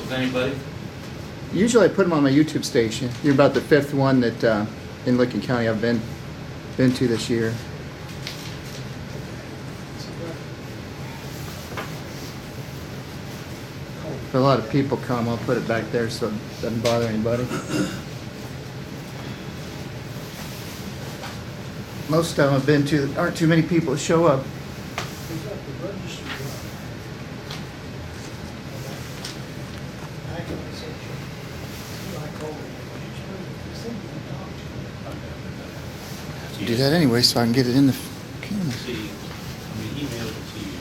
with anybody? Usually I put them on my YouTube station. You're about the fifth one that in Licking County I've been to this year. If a lot of people come, I'll put it back there so it doesn't bother anybody. Most of them I've been to, there aren't too many people that show up. He's got the register Do that anyway so I can get it in the camera. See, we emailed it to you.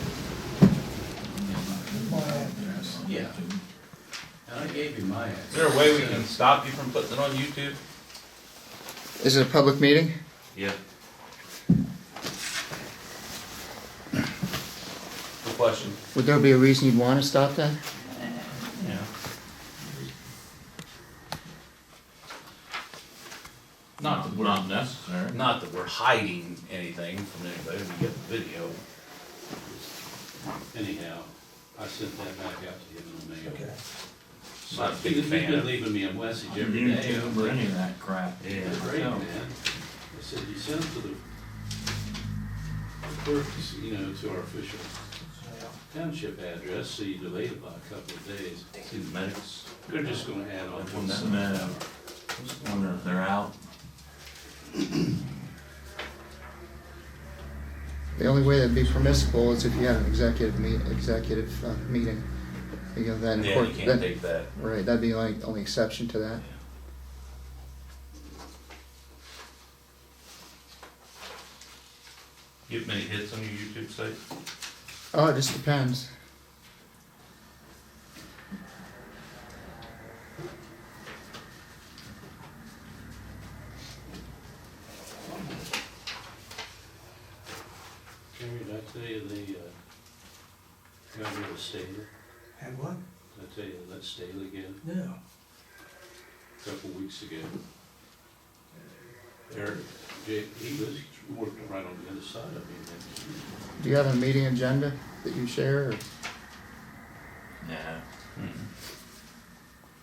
My address. Yeah. And I gave you my address. Is there a way we can stop you from putting it on YouTube? Is it a public meeting? Yeah. Good question. Would there be a reason you'd want to stop that? Yeah. Not necessary. Not that we're hiding anything from anybody, we get the video. Anyhow, I sent that back out to him in the mail. Okay. Not a big He's fan been of leaving me a message every day. YouTube or any of that crap. Yeah, great, man. I said, you sent it to the clerk, you know, to our official township address, so you delayed it by a couple of days. See the medics. They're just gonna add on to When the that summer. man, just wonder if they're out. The only way that'd be permissible is if you had an executive meeting. You know, then Yeah, you can't take that. Right, that'd be the only exception to that. You have many hits on your YouTube site? Oh, it just depends. Jerry, did I tell you they, got rid of Staley? Had what? Did I tell you they let Staley go No. a couple weeks ago? Eric, he was working right on the other side of me. Do you have a meeting agenda that you share? Or? Yeah.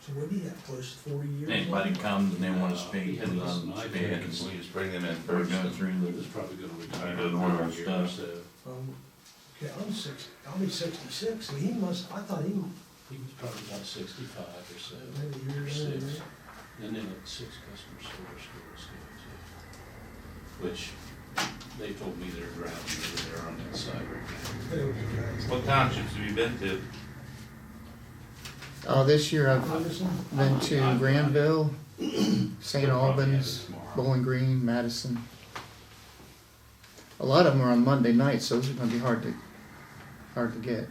So what do you have, close to 40 years? Anybody comes and they wanna He speak, had and this speak, night and there. we just bring them in Or first, go through He was the. probably gonna retire. He doesn't want our in a year or stuff. so. Okay, I'll be 66, so he must, I thought he He was probably about 65 or so. maybe a year Or older. six. And then at 6 customer service schools too. Which they told me they're driving over there on that side right They were guys. What townships have you been to? This year I've Ferguson? been to Granville, St. They'll probably have Albans, it tomorrow. Bowling Green, Madison. A lot of them are on Monday nights, so those are going to be hard to get.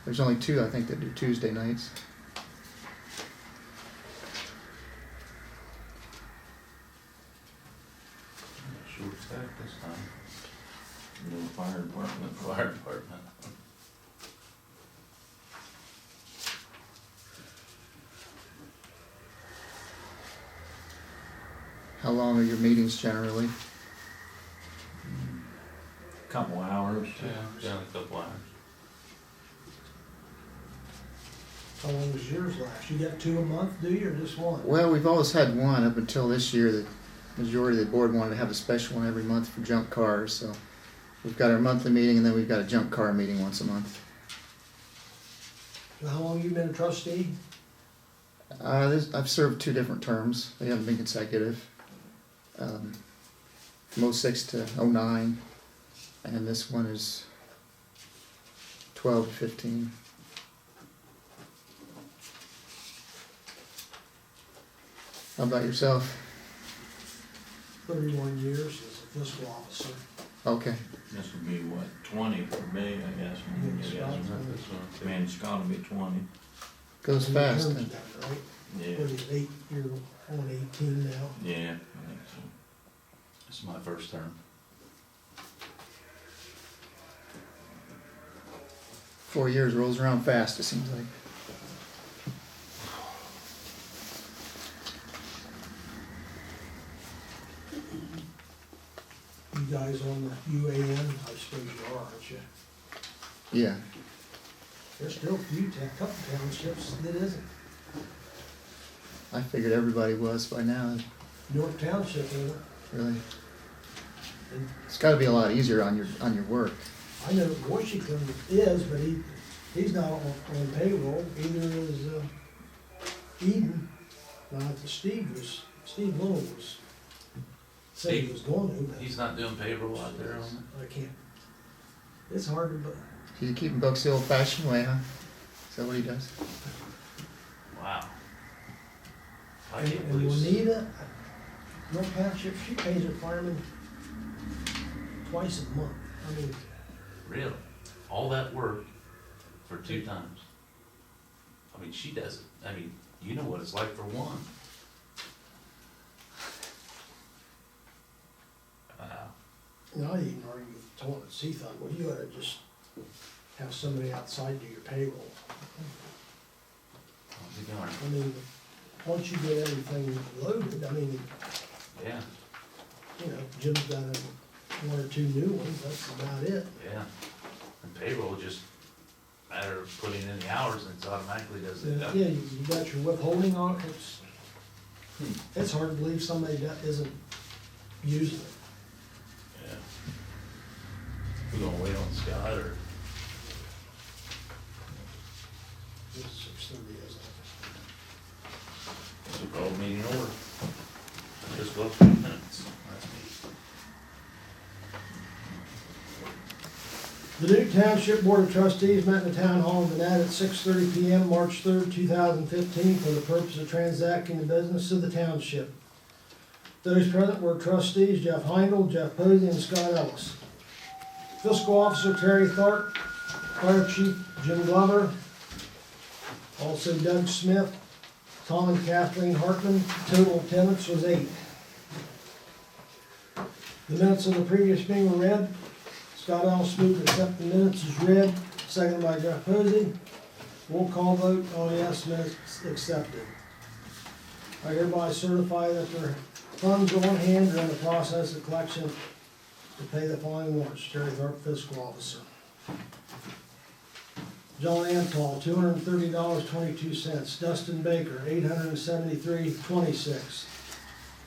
There's only two I think that do Tuesday nights. Short stack this time. No fire department. Fire department. How long are your meetings generally? Couple hours. Yeah, a couple hours. How long does yours last? You got 2 a month, do you, or just one? Well, we've always had one up until this year. The majority of the board wanted to have a special one every month for junk cars, so we've got our monthly meeting and then we've got a junk car meeting once a month. So how long you been a trustee? I've served 2 different terms. They haven't been consecutive. From 06 to 09, and this one is 12 to 15. How about yourself? 31 years as a fiscal officer. Okay. This would be what, 20 for me, I guess. Yeah, Scott. Man, Scott will be 20. Goes And your fast. term's Then. done, right? Yeah. What is it, you're on 18 now? Yeah, I think so. This is my first term. 4 years rolls around fast, it seems like. You guys on the UAN, I suppose you are, aren't you? Yeah. There's still a couple townships that isn't. I figured everybody was by now, Newton Township isn't. really. And It's gotta be a lot easier on your work. I know Washington is, but he's not on payroll, either is, Eden. Steve Little was, said he was going to, but He's not doing payroll out there on it? I can't. It's hard to, but He's keeping books the old fashioned way, huh? Is that what he does? Wow. I and can't believe. Juanita, North Township, she pays her firemen twice a month. I mean, Really? All that work for 2 times? I mean, she does it. I mean, you know what it's like for one. Wow. and I even argued with Torrance, he thought, well, you ought to just have somebody outside do your payroll. I'll be darned. I mean, once you get everything loaded, I mean, Yeah, you know, Jim's got 1 or 2 new ones, that's about it. yeah. And payroll just matter of putting in the hours and it automatically does it. Yeah, you got your withholding on it, it's hard to believe somebody that isn't using it. Yeah. We gonna wait on Scott or? It's 6:30, isn't it? We call meeting order. Just go 2 minutes. That's me. The Newton Township Board of Trustees met in the Town Hall of Gannett at 6:30 PM, March 3rd, 2015, for the purpose of transacting the business of the township. Those present were trustees Jeff Heindel, Jeff Posey, and Scott Ellis. Fiscal Officer Terry Tharp, Fire Chief Jim Glover, also Doug Smith, Tom and Kathleen Hartman. Total attendance was 8. The minutes of the previous meeting were read. Scott Ellis moved to accept the minutes as read, seconded by Jeff Posey. Roll call vote, all yes, minutes accepted. I hereby certify that their funds are on hand during the process of collection to pay the following warrants. Terry Tharp, Fiscal Officer. John Antal, $230.22. Dustin Baker, $873.26.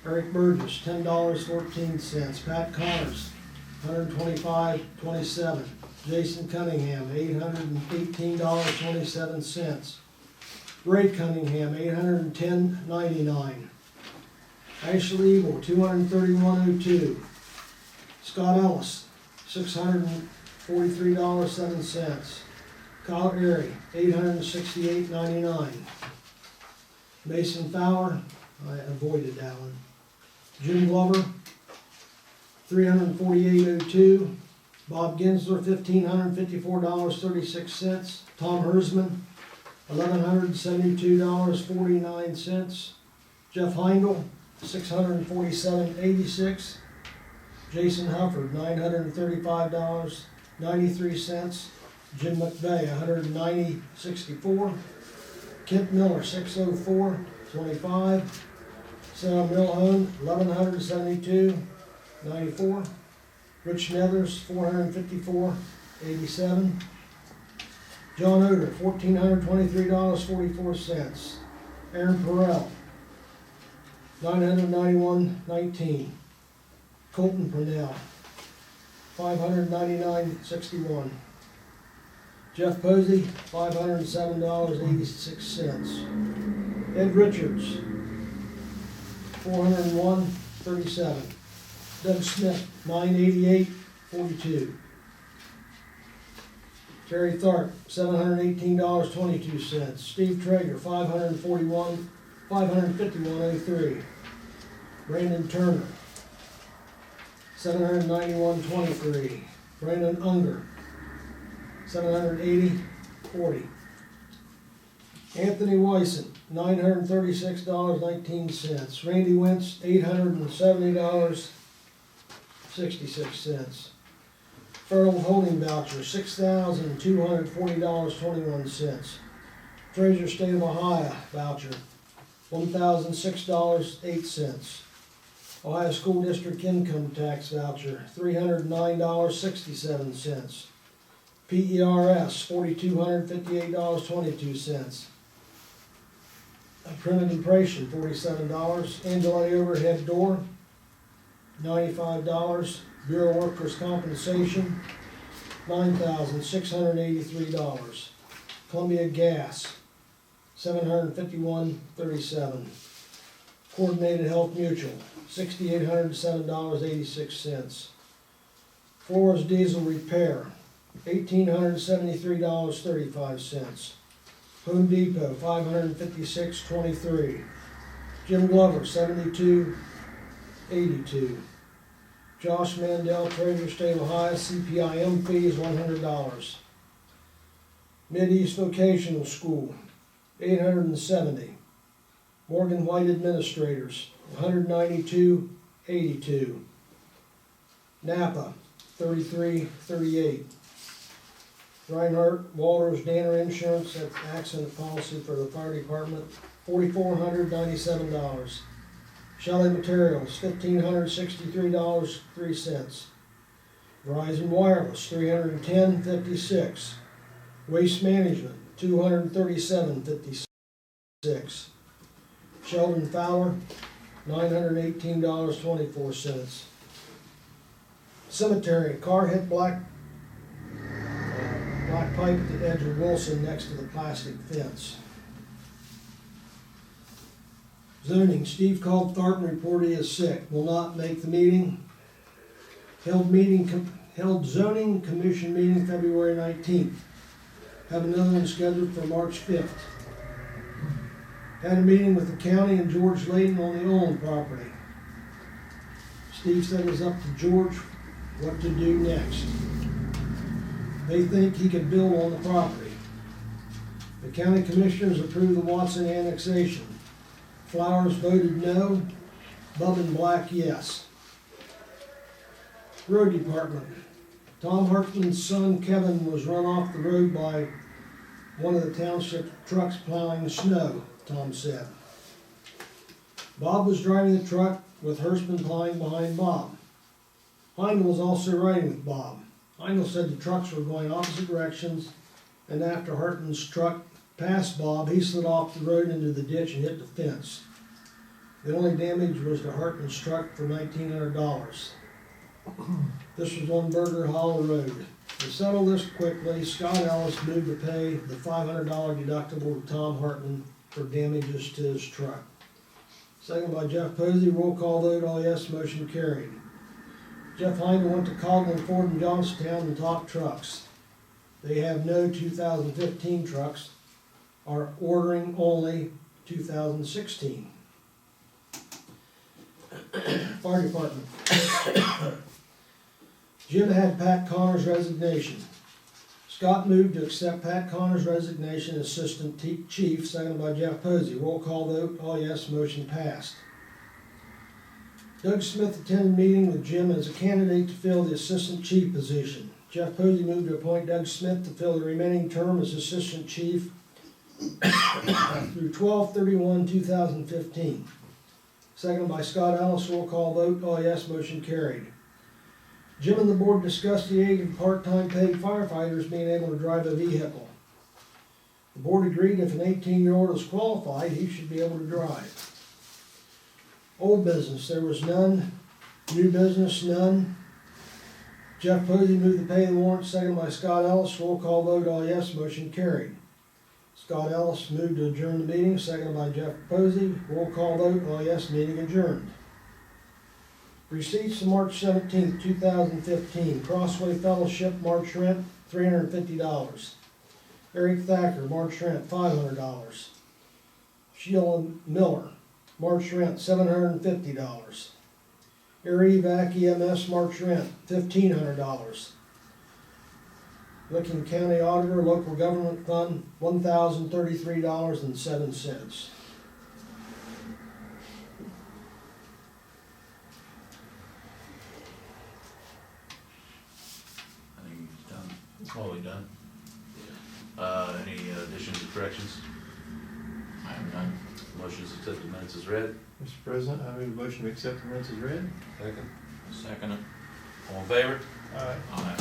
Eric Burgess, $10.14. Pat Connors, $125.27. Jason Cunningham, $818.27. Ray Cunningham, $810.99. Ashley Eagle, $231.02. Scott Ellis, $643.07. Kyle Airy, $868.99. Mason Fowler, I avoided that one. Jim Glover, $348.02. Bob Ginsler, $1,554.36. Tom Hersman, $1,172.49. Jeff Heindel, $647.86. Jason Hufford, $935.93. Jim McVeigh, $190.64. Kent Miller, $604.25. Sam Milhone, $1,172.94. Rich Nethers, $454.87. John Oder, $1,423.44. Aaron Perrell, $991.19. Colton Purnell, $599.61. Jeff Posey, $507.86. Ed Richards, $401.37. Doug Smith, $988.42. Terry Tharp, $718.22. Steve Traeger, $551.03. Brandon Turner, $791.23. Brandon Unger, $780.40. Anthony Wyson, $936.19. Randy Wentz, $870.66. Federal holding voucher, $6,240.21. Treasurer State of Ohio voucher, $1,006.08. Ohio School District income tax voucher, $309.67. PERS, $4,258.22. Printed impression, $47. Angeli overhead door, $95. Bureau workers' compensation, $9,683. Columbia Gas, $751.37. Coordinated Health Mutual, $6,807.86. Flores Diesel Repair, $1,873.35. Home Depot, $556.23. Jim Glover, $72.82. Josh Mandel, Treasurer, State of Ohio, CPIM fees, $100. Mid-East Vocational School, $870. Morgan White Administrators, $192.82. Napa, $33.38. Reinhardt Walters Danner Insurance, that's accident policy for the fire department, $4,497. Shelley Materials, $1,563.03. Verizon Wireless, $310.56. Waste Management, $237.56. Sheldon Fowler, $918.24. Cemetery, car hit black pipe at the edge of Wilson next to the plastic fence. Zoning, Steve called Tharp and reported he is sick, will not make the meeting. Held zoning commission meeting February 19th. Have another one scheduled for March 5th. Had a meeting with the county and George Layton on the Olin property. Steve said it was up to George what to do next. They think he could build on the property. The county commissioners approved the Watson annexation. Flowers voted no, Bub and Black yes. Road Department. Tom Hartman's son Kevin was run off the road by one of the township trucks plowing snow, Tom said. Bob was driving the truck with Hurstman plowing behind Bob. Heindel was also riding with Bob. Heindel said the trucks were going opposite directions, and after Hartman's truck passed Bob, he slid off the road into the ditch and hit the fence. The only damage was to Hartman's truck for $1,900. This was on Burger Hollow Road. To settle this quickly, Scott Ellis moved to pay the $500 deductible to Tom Hartman for damages to his truck. Second by Jeff Posey, roll call vote, all yes, motion carried. Jeff Heindel went to Caldwell Ford in Johnstown and talked trucks. They have no 2015 trucks, are ordering only 2016. Fire Department. Jim had Pat Connor's resignation. Scott moved to accept Pat Connor's resignation as Assistant Chief, seconded by Jeff Posey. Roll call vote, all yes, motion passed. Doug Smith attended a meeting with Jim as a candidate to fill the Assistant Chief position. Jeff Posey moved to appoint Doug Smith to fill the remaining term as Assistant Chief through 12/31/2015. Seconded by Scott Ellis, roll call vote, all yes, motion carried. Jim and the board discussed the aid of part-time paid firefighters being able to drive a vehicle. The board agreed if an 18-year-old is qualified, he should be able to drive. Old business, there was none. New business, none. Jeff Posey moved to pay the warrant, seconded by Scott Ellis, roll call vote, all yes, motion carried. Scott Ellis moved to adjourn the meeting, seconded by Jeff Posey, roll call vote, all yes, meeting adjourned. Receipts of March 17th, 2015. Crossway Fellowship, March rent, $350. Eric Thacker, March rent, $500. Sheila Miller, March rent, $750. Erie Vac EMS, March rent, $1,500. Licking County Auditor, Local Government Fund, $1,033.07. All done. Any additions or corrections? I have none. Motion's accepted, the minutes is read. Mr. President, I move a motion to accept the minutes as read. Second. Second it. All in favor? Aye. Aye.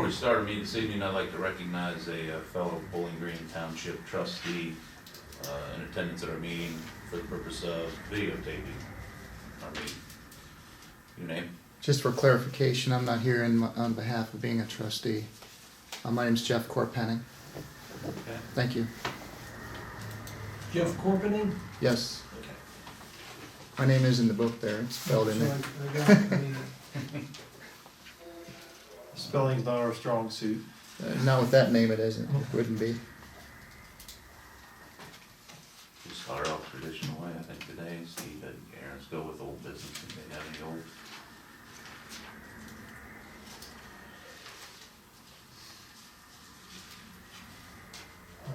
we start our meeting this evening, I'd like to recognize a fellow Bowling Green Township trustee in attendance at our meeting for the purpose of videotaping our meeting. Your name? Just for clarification, I'm not here on behalf of being a trustee. My name's Jeff Chorpenning. Okay. Thank you. Jeff Chorpenning? Yes, Okay. my name is in the book there. It's spelled in So there. I got it. I need it. Spelling's not our strong suit. Not with that name, it isn't. It wouldn't be. We start off traditional way, I think, today. Steve and Aaron's go with old business, if they have any old.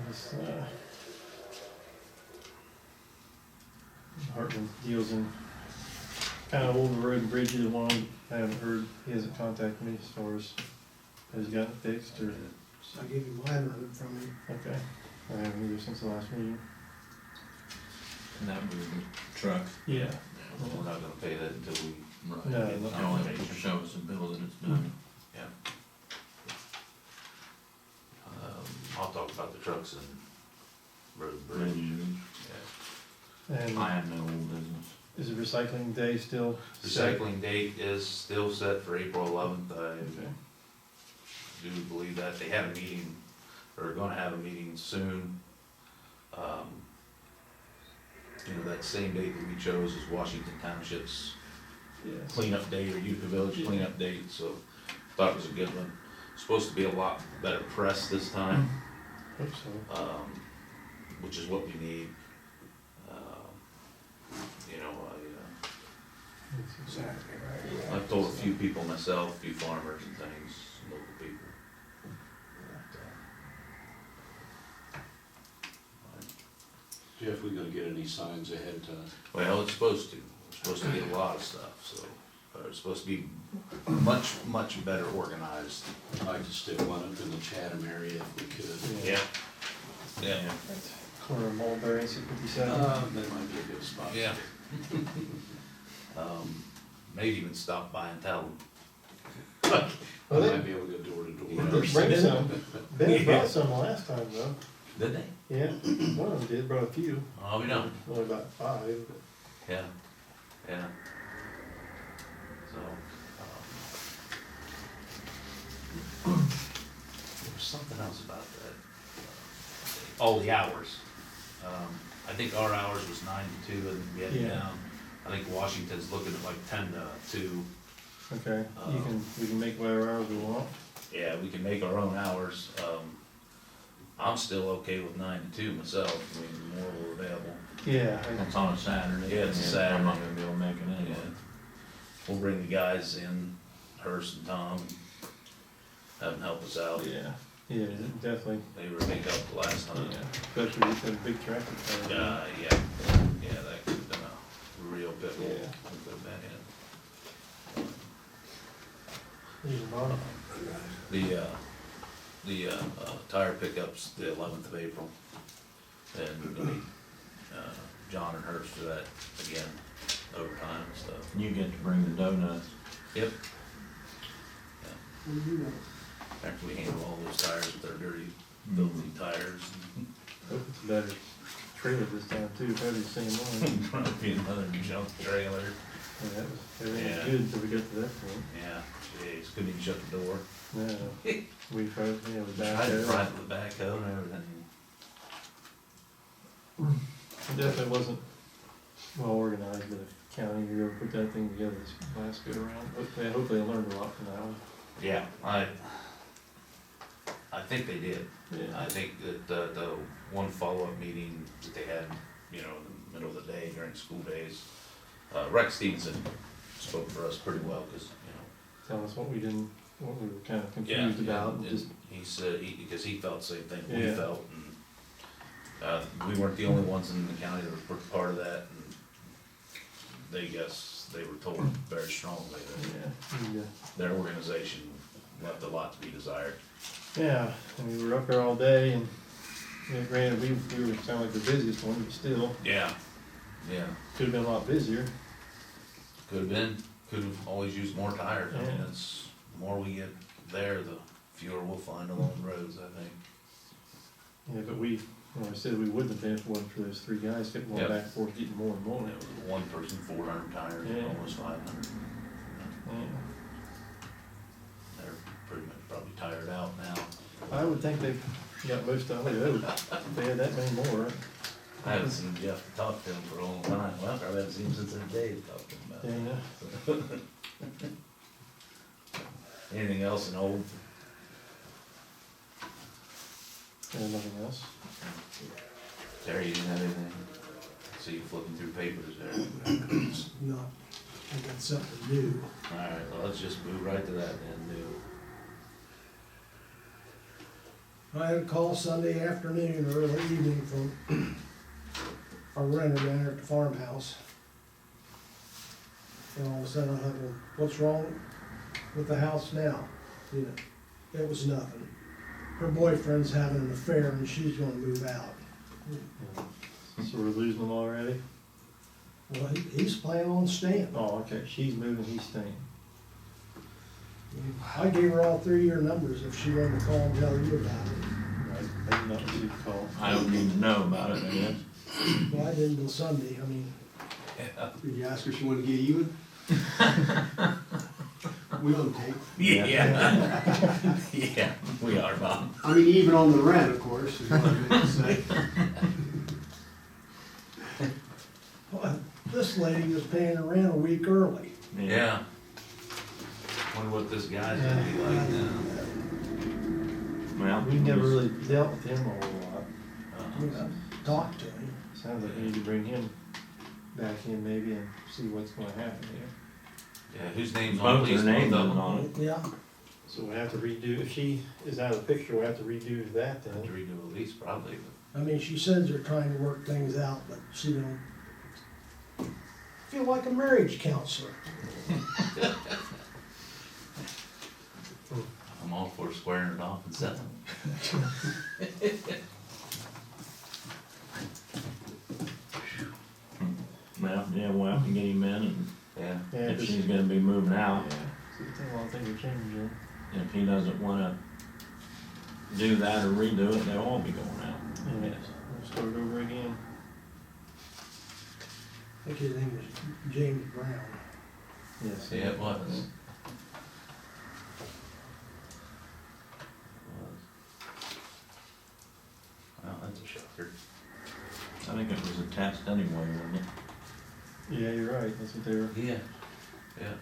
This, Hartman deals in kind of over the road and bridges one. I haven't heard, he hasn't contacted me as far as, has he gotten it fixed or, So I gave you my heard from him. okay. I haven't either since the last meeting. And that was the truck. Yeah. We're not gonna pay that until we. Right. No, get no. I only have to show us a bill that it's done. Yeah. I'll talk about the trucks and road and bridge. Yeah. And I have no old business. is the recycling day still set? Recycling date is still set for April 11th. I Okay. do believe that they have a meeting, or are gonna have a meeting soon. You know, that same date that we chose is Washington Township's Yes. cleanup date, or Utica Village cleanup date, so thought it was a good one. Supposed to be a lot better press this time, Hope so. which is what we need. You know, I've told a few people myself, a few farmers and things, local people. Jeff, we gonna get any signs ahead of time? Well, it's supposed to. We're supposed to get a lot of stuff, so, it's supposed to be much, much better organized. I'd like to stick one up in the Chatham area if we could. Yeah. Yeah. Corner of Mulberry and 57. That might be a good spot. Yeah. Maybe even stop by and tell them. I Well, they- might be able to go door to They door. did bring some. Ben brought some last time though. Did they? Yeah, one of them did, brought a few. Oh, we don't. Only about 5, but. Yeah. Yeah. So, there was something else about that. Oh, the hours. I think our hours was 9 to 2 and we had it Yeah. down. I think Washington's looking at like 10 to 2. Okay, we can make whatever hours we want. Yeah, we can make our own hours. I'm still okay with 9 to 2 myself. I mean, more are available. Yeah. It's on a Saturday. Yeah, it's a Saturday. I'm not gonna be able to make it Yeah. anyway. We'll bring the guys in, Hurst and Tom, and have them help us out. Yeah, definitely. They were big help the last time. Yeah, especially with that big tractor trailer. Yeah, that could have been a real good one. Yeah. We put that These are bottom. in. The tire pickup's the 11th of April. And we're gonna need, John and Hurst for that again, overtime and stuff. You get to bring the donuts. Yep. What do you know? After we handle all those tires with our dirty, filthy tires. Hope it's a better trailer this time too, probably the same one. Probably another junk trailer. Yeah, that was, everything Yeah. was good until we got to that point. Yeah, jeez, couldn't even shut the door. No, we tried, yeah, we Tried backed to out. drive the backhoe and everything. It definitely wasn't well organized, but if county, you ever put that thing together this last go around, hopefully I learned a lot from that one. Yeah, I think they did. I Yeah, think that the one follow-up meeting that they had, you know, in the middle of the day during school days, Rex Stevenson spoke for us pretty well, cause, you know. tell us what we didn't, what we were kinda Yeah, confused about, and and just, he said, because he felt the same thing we Yeah. felt, and, we weren't the only ones in the county that were part of that, and they were told very strongly that yeah, their organization left a lot to be desired. yeah, and we were up there all day, and, yeah, granted, we were, sound like the busiest one, but still, Yeah. Yeah, could've been a lot busier. could've been, could've always used more tires, I mean, Yeah. it's, the more we get there, the fewer we'll find along the roads, I think. Yeah, but I said we wouldn't have been if it wasn't for those three guys kept going Yep. back and forth, getting more and more. It was one person, 400 tires, Yeah. almost 500. Yeah. They're pretty much probably tired out now. I would think they've got most of them owed. If they had that many more, right? I haven't seen Jeff talk to him for a long time. Well, I haven't seen him since the day talking about Yeah, it. Anything else in old? and nothing else. Terry, you didn't have anything? See you flipping through papers there. It's not, I got something new. Alright, well, let's just move right to that then, new. I had a call Sunday afternoon, or early evening from our renter down there at the farmhouse. And all of a sudden I thought, well, what's wrong with the house now? You know, it was nothing. Her boyfriend's having an affair and she's gonna move out. Yeah. So we're losing them already? Well, he's planning on staying. Oh, okay, she's moving, he's staying. I gave her all 3-year numbers if she wanted to call and tell you about it. Right, maybe not receive a call. I don't need to know about it, I guess. Well, I didn't until Sunday, I mean, Yeah. Did you ask her if she wanted to get even? We on tape. Yeah. Yeah, we are, Bob. I mean, even on the rent, of course, is what I meant to say. well, this lady was paying her rent a week early. Yeah. Wonder what this guy's gonna be like now. Well, We never really dealt with him a whole lot. You know, talked to him. Sounds like we need to bring him back in maybe and see what's gonna happen here. Yeah, whose name's on Both at least their one names of is them? on it. Yeah, So we have to redo, if she is out of the picture, we have to redo that Have to then. redo a lease probably, I mean, she says they're trying to work things out, but she don't feel like a marriage counselor. I'm all for squaring it off and settling. Well, yeah, we'll have to get him in, and Yeah. Yeah, if 'cause- she's gonna be moving out, Yeah, so I think a lot of things are changing. if he doesn't wanna do that or redo it, they'll all be going out. Yeah, we'll start over again. I think his name was James Brown. Yes. Yeah, it was. Well, that's a shocker. I think it was a test anyway, wasn't it? Yeah, you're right, that's what they were. Yeah. Yeah.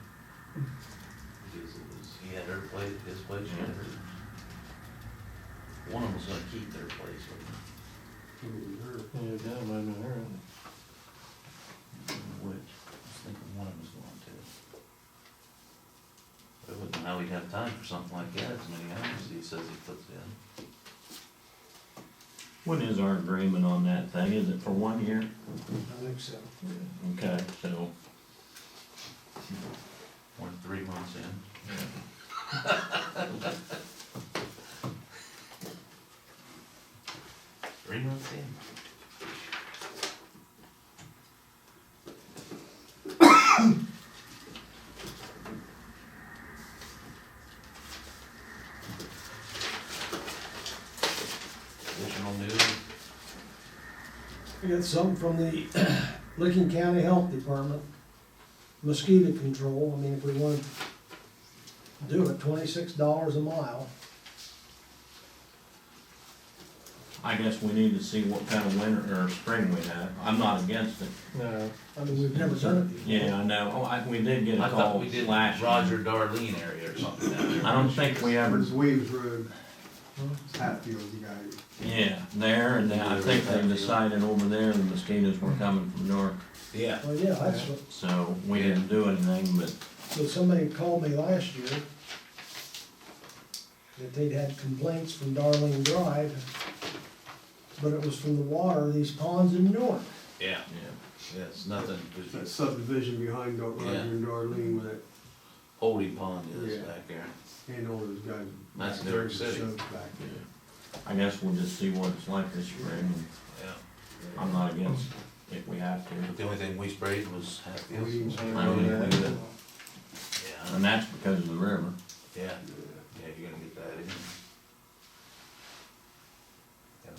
Because it was, he had her place, his place, she had hers. One of them was gonna keep their place, wasn't Yeah, that might have been her. he? Which, I was thinking one of them was going to. I wouldn't know how he'd have time for something like that, as many hours he says he puts in. What is our agreement on that thing? Is it for 1 year? I think so. Okay, so, We're 3 months in. Three months in. Additional news? I got some from the Licking County Health Department. Mosquito control, I mean, if we want to do it, $26 a mile. I guess we need to see what kind of winter or spring we have. I'm not against it. No, I mean, we've never done it before. Yeah, I know. Oh, we did get a I thought call we did last year. Roger Darlene area or something down there. I don't think we It ever, was Williams Road, Hatfield, you guys. yeah, there, and then I think they decided over there the mosquitoes were coming from north. Yeah. Well, yeah, that's what, So we didn't do anything, but so somebody called me last year that they'd had complaints from Darling Drive, but it was from the water, these ponds in Newark. Yeah, yeah. yeah, it's nothing, That there's subdivision behind Roger Yeah. and Darlene with that, holding pond is Yeah. back there. and all those guys. That's back New there York City. shoved back there. I guess we'll just see what it's like this spring. Yeah. I'm not against if we have to. But the only thing we sprayed was Hatfield. Williams I Road. know we Yeah. And that's because of the river. Yeah, yeah, you're gonna get that in. Yeah.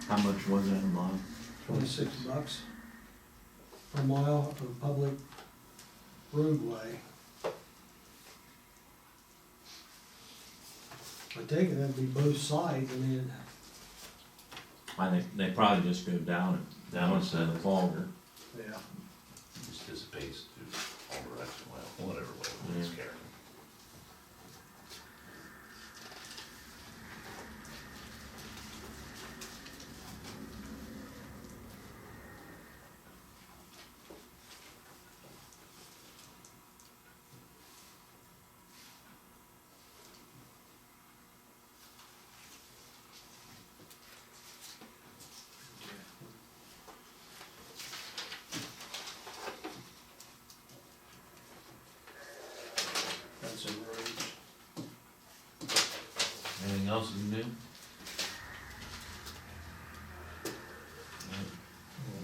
How much was that a mile? $26 per mile of public roadway. I take it that'd be both sides, I mean, I think they probably just go down instead of longer. yeah. Just dissipates through all directions, well, whatever way it's Yeah. carrying. That's in roads. Anything else you can do?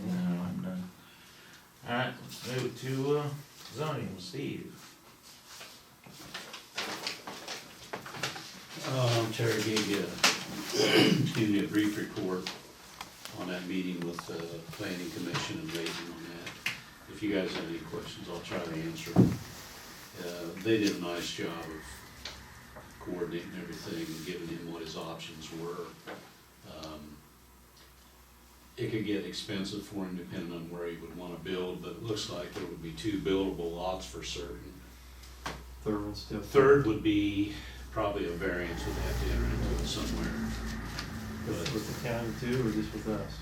No, I'm done. Alright, let's move to, zoning, Steve. Terry gave you, excuse me, a brief report on that meeting with the planning commission and waiting on that. If you guys have any questions, I'll try to answer them. They did a nice job of coordinating everything and giving him what his options were. It could get expensive for him depending on where he would wanna build, but it looks like there would be 2 buildable lots for certain. Third one's still. Third would be probably a variance, would have to enter into it somewhere. With the county too, or just with us?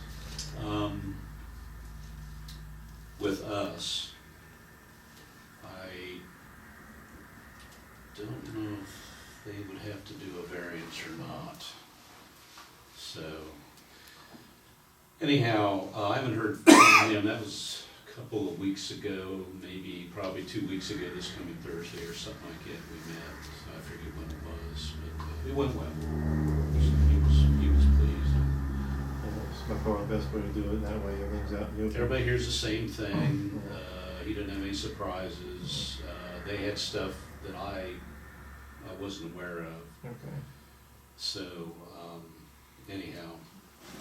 With us, I don't know if they would have to do a variance or not. So, anyhow, I haven't heard from him, that was a couple of weeks ago, maybe probably 2 weeks ago, this coming Thursday or something like that, we met. I forget when it was, but it went well. He was pleased. It's by far the best way to do it, that way everything's out in the open. Everybody hears the same thing, he didn't have any surprises, they had stuff that I wasn't aware of, Okay. so, anyhow,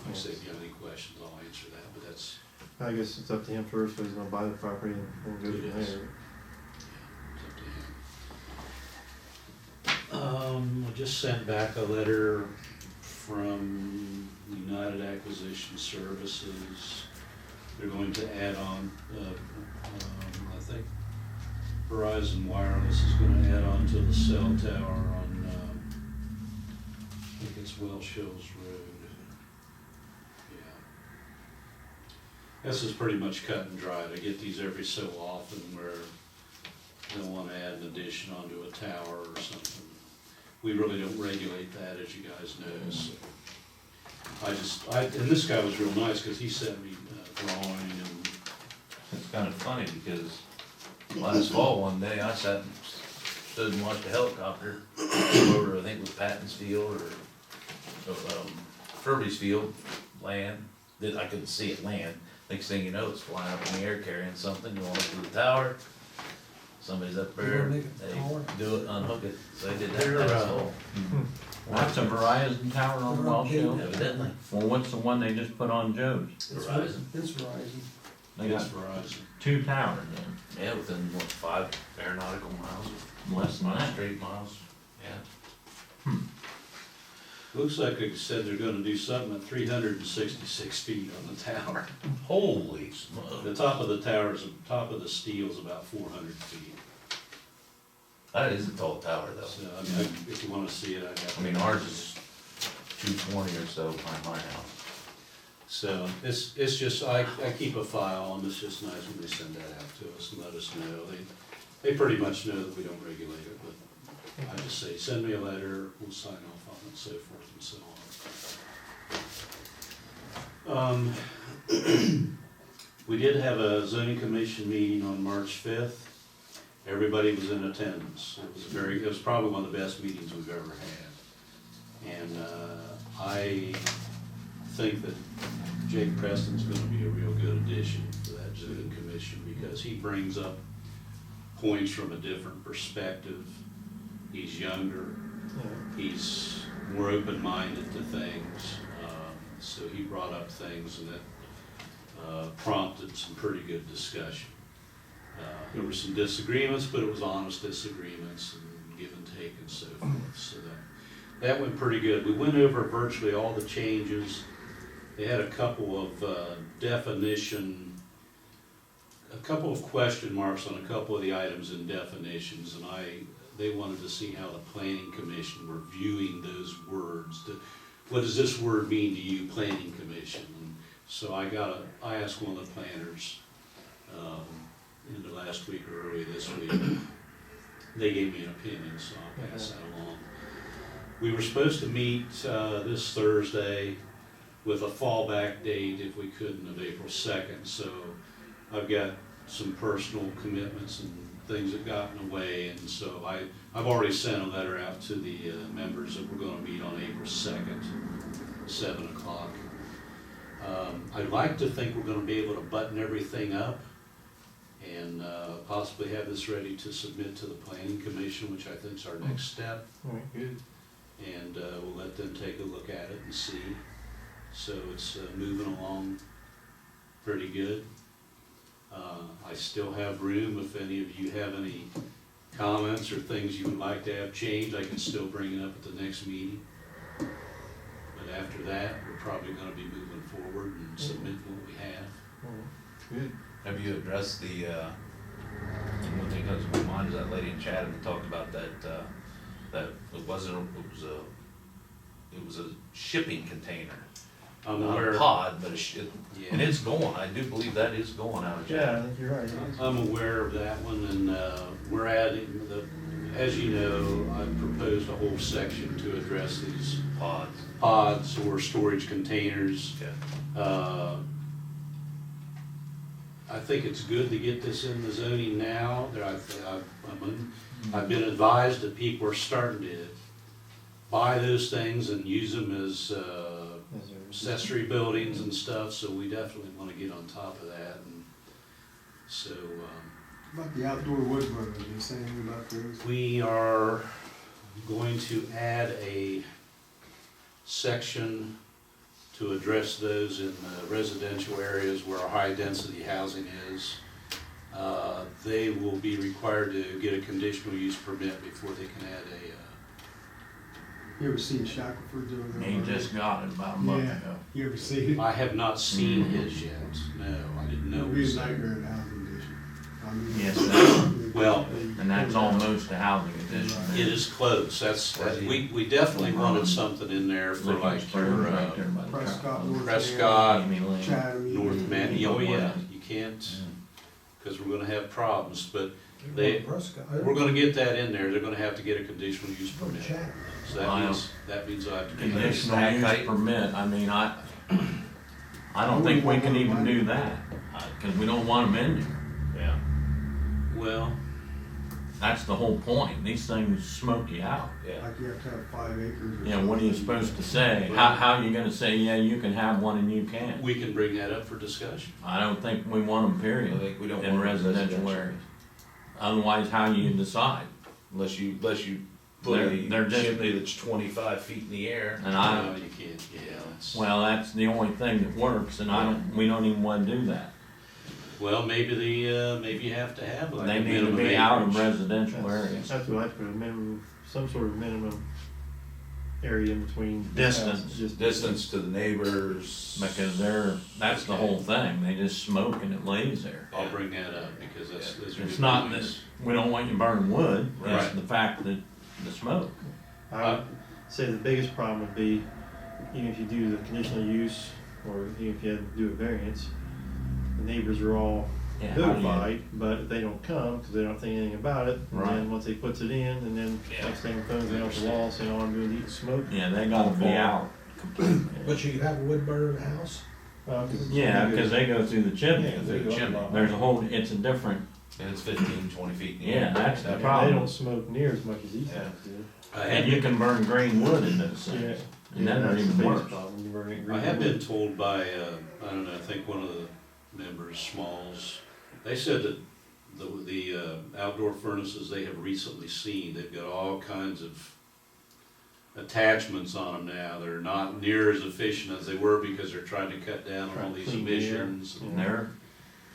like I said, if you have any questions, I'll answer that, but that's, I guess it's up to him first, whether he's gonna buy the property and we'll go It from is. there. yeah, it's up to him. I just sent back a letter from United Acquisition Services. They're going to add on, I think Verizon Wireless is gonna add on to the cell tower on, I think it's Welsh Hills Road. Yeah. This is pretty much cut and dried. I get these every so often where they'll wanna add an addition onto a tower or something. We really don't regulate that, as you guys know, so. And this guy was real nice, cause he sent me a drawing and, It's kind of funny because last fall, one day, I sat and stood and watched a helicopter over, I think it was Patton's Field or, Furby's Field, land, that I couldn't see it land. Next thing you know, it's flying up in the air carrying something, going up to the tower. Somebody's up You there, wanna make a they tower? do it, unhook it, so they did They're, that last fall. Well, that's a Verizon tower on Welsh Hill. Evidently, Well, what's the one they just put on Joe's? Verizon. It's Verizon. They it's got Verizon. 2 towers then, Yeah, within, what, 5 aeronautical miles, less than that. straight miles, yeah. Looks like they said they're gonna do something at 366 feet on the tower. Holy smoke. The top of the top of the steel's about 400 feet. That is a tall tower though. So, I mean, if you wanna see it, I'd have to. I mean, ours is 220 or so behind my house. So, it's just, I keep a file, and it's just nice when they send that out to us and let us know. They pretty much know that we don't regulate it, but I just say, send me a letter, we'll sign off on it, and so forth and so on. We did have a zoning commission meeting on March 5th. Everybody was in attendance. It was probably one of the best meetings we've ever had. And I think that Jake Preston's gonna be a real good addition to that zoning commission because he brings up points from a different perspective. He's younger, he's more open-minded to things, so he brought up things and that prompted some pretty good discussion. There were some disagreements, but it was honest disagreements and give and take and so forth, so that went pretty good. We went over virtually all the changes. They had a couple of a couple of question marks on a couple of the items in definitions, and they wanted to see how the planning commission were viewing those words. What does this word mean to you, planning commission? And so I asked one of the planners in the last week or early this week. They gave me an opinion, so I'll pass that along. We were supposed to meet this Thursday with a fallback date, if we couldn't, of April 2nd. So I've got some personal commitments and things that got in the way, and so I've already sent a letter out to the members that we're going to meet on April 2nd, 7 o'clock. I'd like to think we're going to be able to button everything up and possibly have this ready to submit to the Planning Commission, which I think is our next step. All right, good. And we'll let them take a look at it and see. So it's moving along pretty good. I still have room. If any of you have any comments or things you would like to have changed, I can still bring it up at the next meeting. But after that, we're probably going to be moving forward and submitting what we have. All right, good. Have you addressed the, one thing that comes to my mind is that lady in Chatham that talked about that it was a shipping container. I'm Not aware. a pod, but Yeah. and it's going, I do believe that is going out of Yeah, I Chatham. think you're right. It is. I'm aware of that one, and we're adding as you know, I proposed a whole section to address these pods or storage containers. Yeah. I think it's good to get this in the zoning now. I've been advised that people are starting to buy those things and use them as accessory buildings and stuff, so we definitely want to get on top of that. And so About the outdoor woodwork, did you say anything about those? we are going to add a section to address those in the residential areas where our high-density housing is. They will be required to get a conditional use permit before they can add You ever seen Shackelford's over there? He just got it about a month Yeah. ago. You ever see it? I have not seen his yet. No, I didn't know. It'll it be was a there. nightmare in housing condition. I mean, Yes, that's- Well, and that's almost a housing addition. It is close. We definitely wanted something in there for like your Right there by the Prescott, truck. North Prescott, Amy Lane. Chatham. North Man. Oh yeah, you can't, because we're gonna have problems. But we're gonna get that in there. They're gonna have to get a conditional use permit. So that means I have to. Conditional use permit, I mean, I don't think we can even do that, cause we don't want them in there. Yeah. Well, That's the whole point, these things smoke you out. Yeah. Like you have to have 5 acres or You know, what are you something. supposed to say? How are you gonna say, yeah, you can have one and you can't? we can bring that up for discussion. I don't think we want them, I period, think we don't in want residential areas. Otherwise, how you decide? Unless you put They're a just- chimney that's 25 feet in the air. And No, you can't. Yeah. well, that's the only thing that works, and we don't even wanna do that. Well, maybe maybe you have to have like They a need to minimum be out of acreage. residential areas. That's what I put a minimum, some sort of minimum area in between. Distance. houses, just Distance to the neighbors. Because that's the whole thing, they just smoke and it lays there. I'll bring that up because those are It's good not that, points. we don't want you burning wood, it's Right. the fact that the smoke. I would say the biggest problem would be, even if you do the conditional use, or even if you had to do a variance, the neighbors are all Yeah, how do you- notified, but they don't come, because they don't think anything about it. And Right. then once they puts it in, and then Yeah. next thing phones me off the wall saying, oh, I'm doing eating smoke. Yeah, they gotta be out completely. But you could have a wood burner in the house? Yeah, because they go through the chimney. Yeah, they the go up chimney. a lot. There's a whole, it's a different, And it's 15, 20 feet. in the Yeah, air. that's the And problem. they don't smoke near as much as these Yeah. things do. and you can burn green wood in those Yeah. things. And then they're that's the even biggest worse. problem, you burn it I green have wood. been told by, I don't know, I think one of the members, Smalls, they said that the outdoor furnaces they have recently seen, they've got all kinds of attachments on them now. They're not near as efficient as they were because they're trying to cut down on all these Clean the air. emissions. And they're,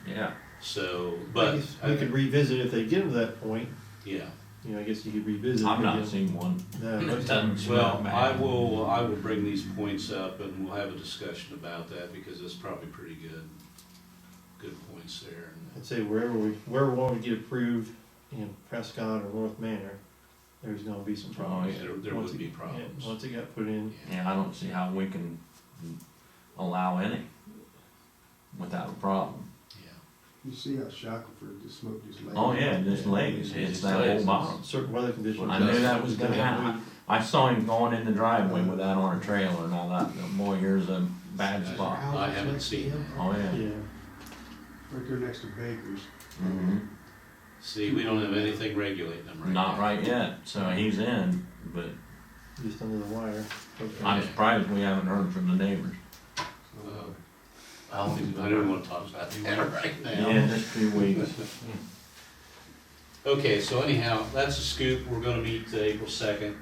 yeah. So, I but, guess we could revisit if they get to that point, yeah. you know, I guess you could revisit. I've not again. seen one. No, most Doesn't times. smell Well, I will bring these points up and we'll have a discussion about that because it's probably pretty good points there. I'd say wherever we want to get approved in Prescott or North Manor, there's gonna be some problems. yeah. There Once would it- be yeah, problems. Once it got put in, Yeah, I don't see how we can allow any without a problem. Yeah. You see how Shackelford, the smoke just lays. Oh, yeah, just lays, it's that whole bottom. certain weather conditions. I knew that was gonna Yeah, happen. I saw him going in the driveway with that on a trailer, and I thought, boy, here's a bad spot. I haven't seen it. Oh, yeah. Yeah, Right there next to Baker's. Mhm. See, we don't have anything regulating them right now. Not right yet, so he's in, but just under the wire. Okay. I'm surprised we haven't heard from the neighbors. I don't want to talk about that right now. Yeah, just 2 weeks. Okay, so anyhow, that's a scoop. We're gonna meet April 2nd.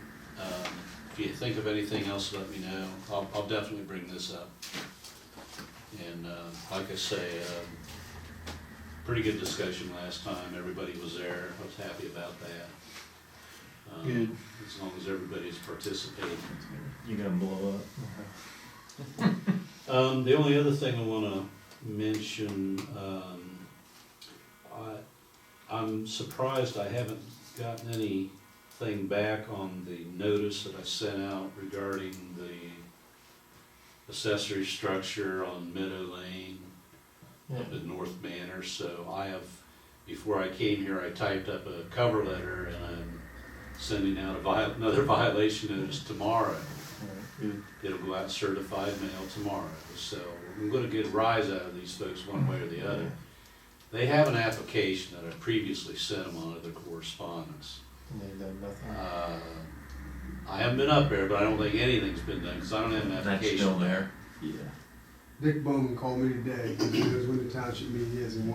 If you think of anything else, let me know. I'll definitely bring this up. And, like I say, pretty good discussion last time. Everybody was there. I was happy about that. Good. As long as everybody's participating. You gonna blow up? The only other thing I wanna mention, I'm surprised I haven't gotten anything back on the notice that I sent out regarding the accessory structure on Meadow Lane Yeah. up in North Manor, so I have, before I came here, I typed up a cover letter and I'm sending out another violation notice tomorrow. Alright, good. It'll go out certified mail tomorrow, so I'm gonna get a rise out of these folks one way or the other. They have an application that I previously sent them on other correspondence. And they've done nothing. I haven't been up there, but I don't think anything's been done, cause I don't have an That's application. still there. Yeah. Dick Bowman called me today, because he knows when the township meeting is, and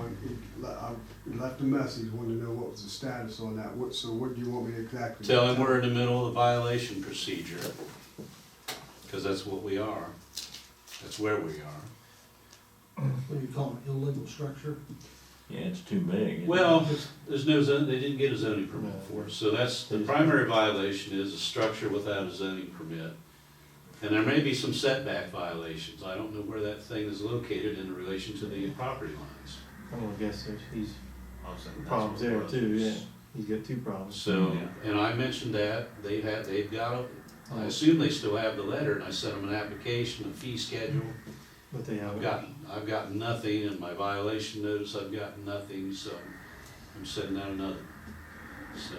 I left a message, wanted to know what was the status on that. So what do you want me to exactly? Tell him we're in the middle of the violation procedure, cause that's what we are. That's where we are. What do you call it, illegal structure? Yeah, it's too big. Well, there's no zone, they didn't get a zoning permit for it, so that's, the primary violation is a structure without a zoning permit. And there may be some setback violations, I don't know where that thing is located in relation to the property lines. I'm gonna guess he's I was thinking that's problems what it there was. too, yeah. He's got 2 problems. So, and I mentioned that, they've got, I assume they still have the letter, and I sent them an application, a fee schedule. But they haven't. I've gotten nothing, and my violation notice, I've gotten nothing, so I'm sending out another. So,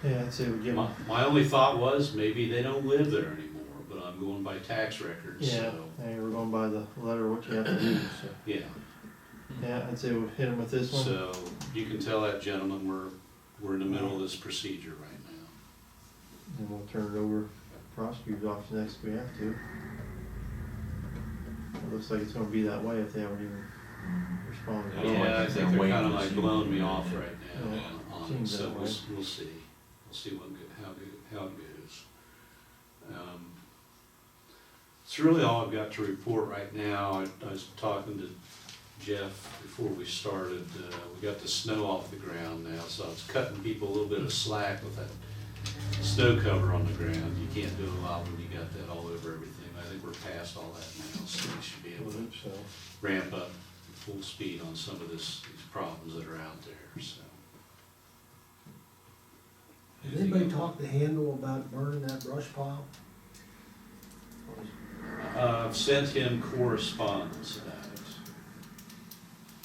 Yeah, I'd say we give them. my only thought was, maybe they don't live there anymore, but I'm going by tax records, Yeah, so, hey, we're going by the letter, what you have to do, so. yeah. Yeah, I'd say we'll hit him with this one. So, you can tell that gentleman we're in the middle of this procedure right now. And we'll turn it over to prosecutor's office next if we have to. It looks like it's gonna be that way if they haven't even responded. Yeah, Yeah, I they're think they're waiting kinda to like see blowing what me they off do. right now Yeah, on it, seems so that way. we'll see. We'll see how it goes. It's really all I've got to report right now. I was talking to Jeff before we started, we got the snow off the ground now, so it's cutting people a little bit of slack with that snow cover on the ground. You can't do a lot when you got that all over everything. I think we're past all that now, so we should be I able to hope so. ramp up full speed on some of these problems that are out there, so. Did anybody talk to Handel about burning that brush pile? I've sent him correspondence about it.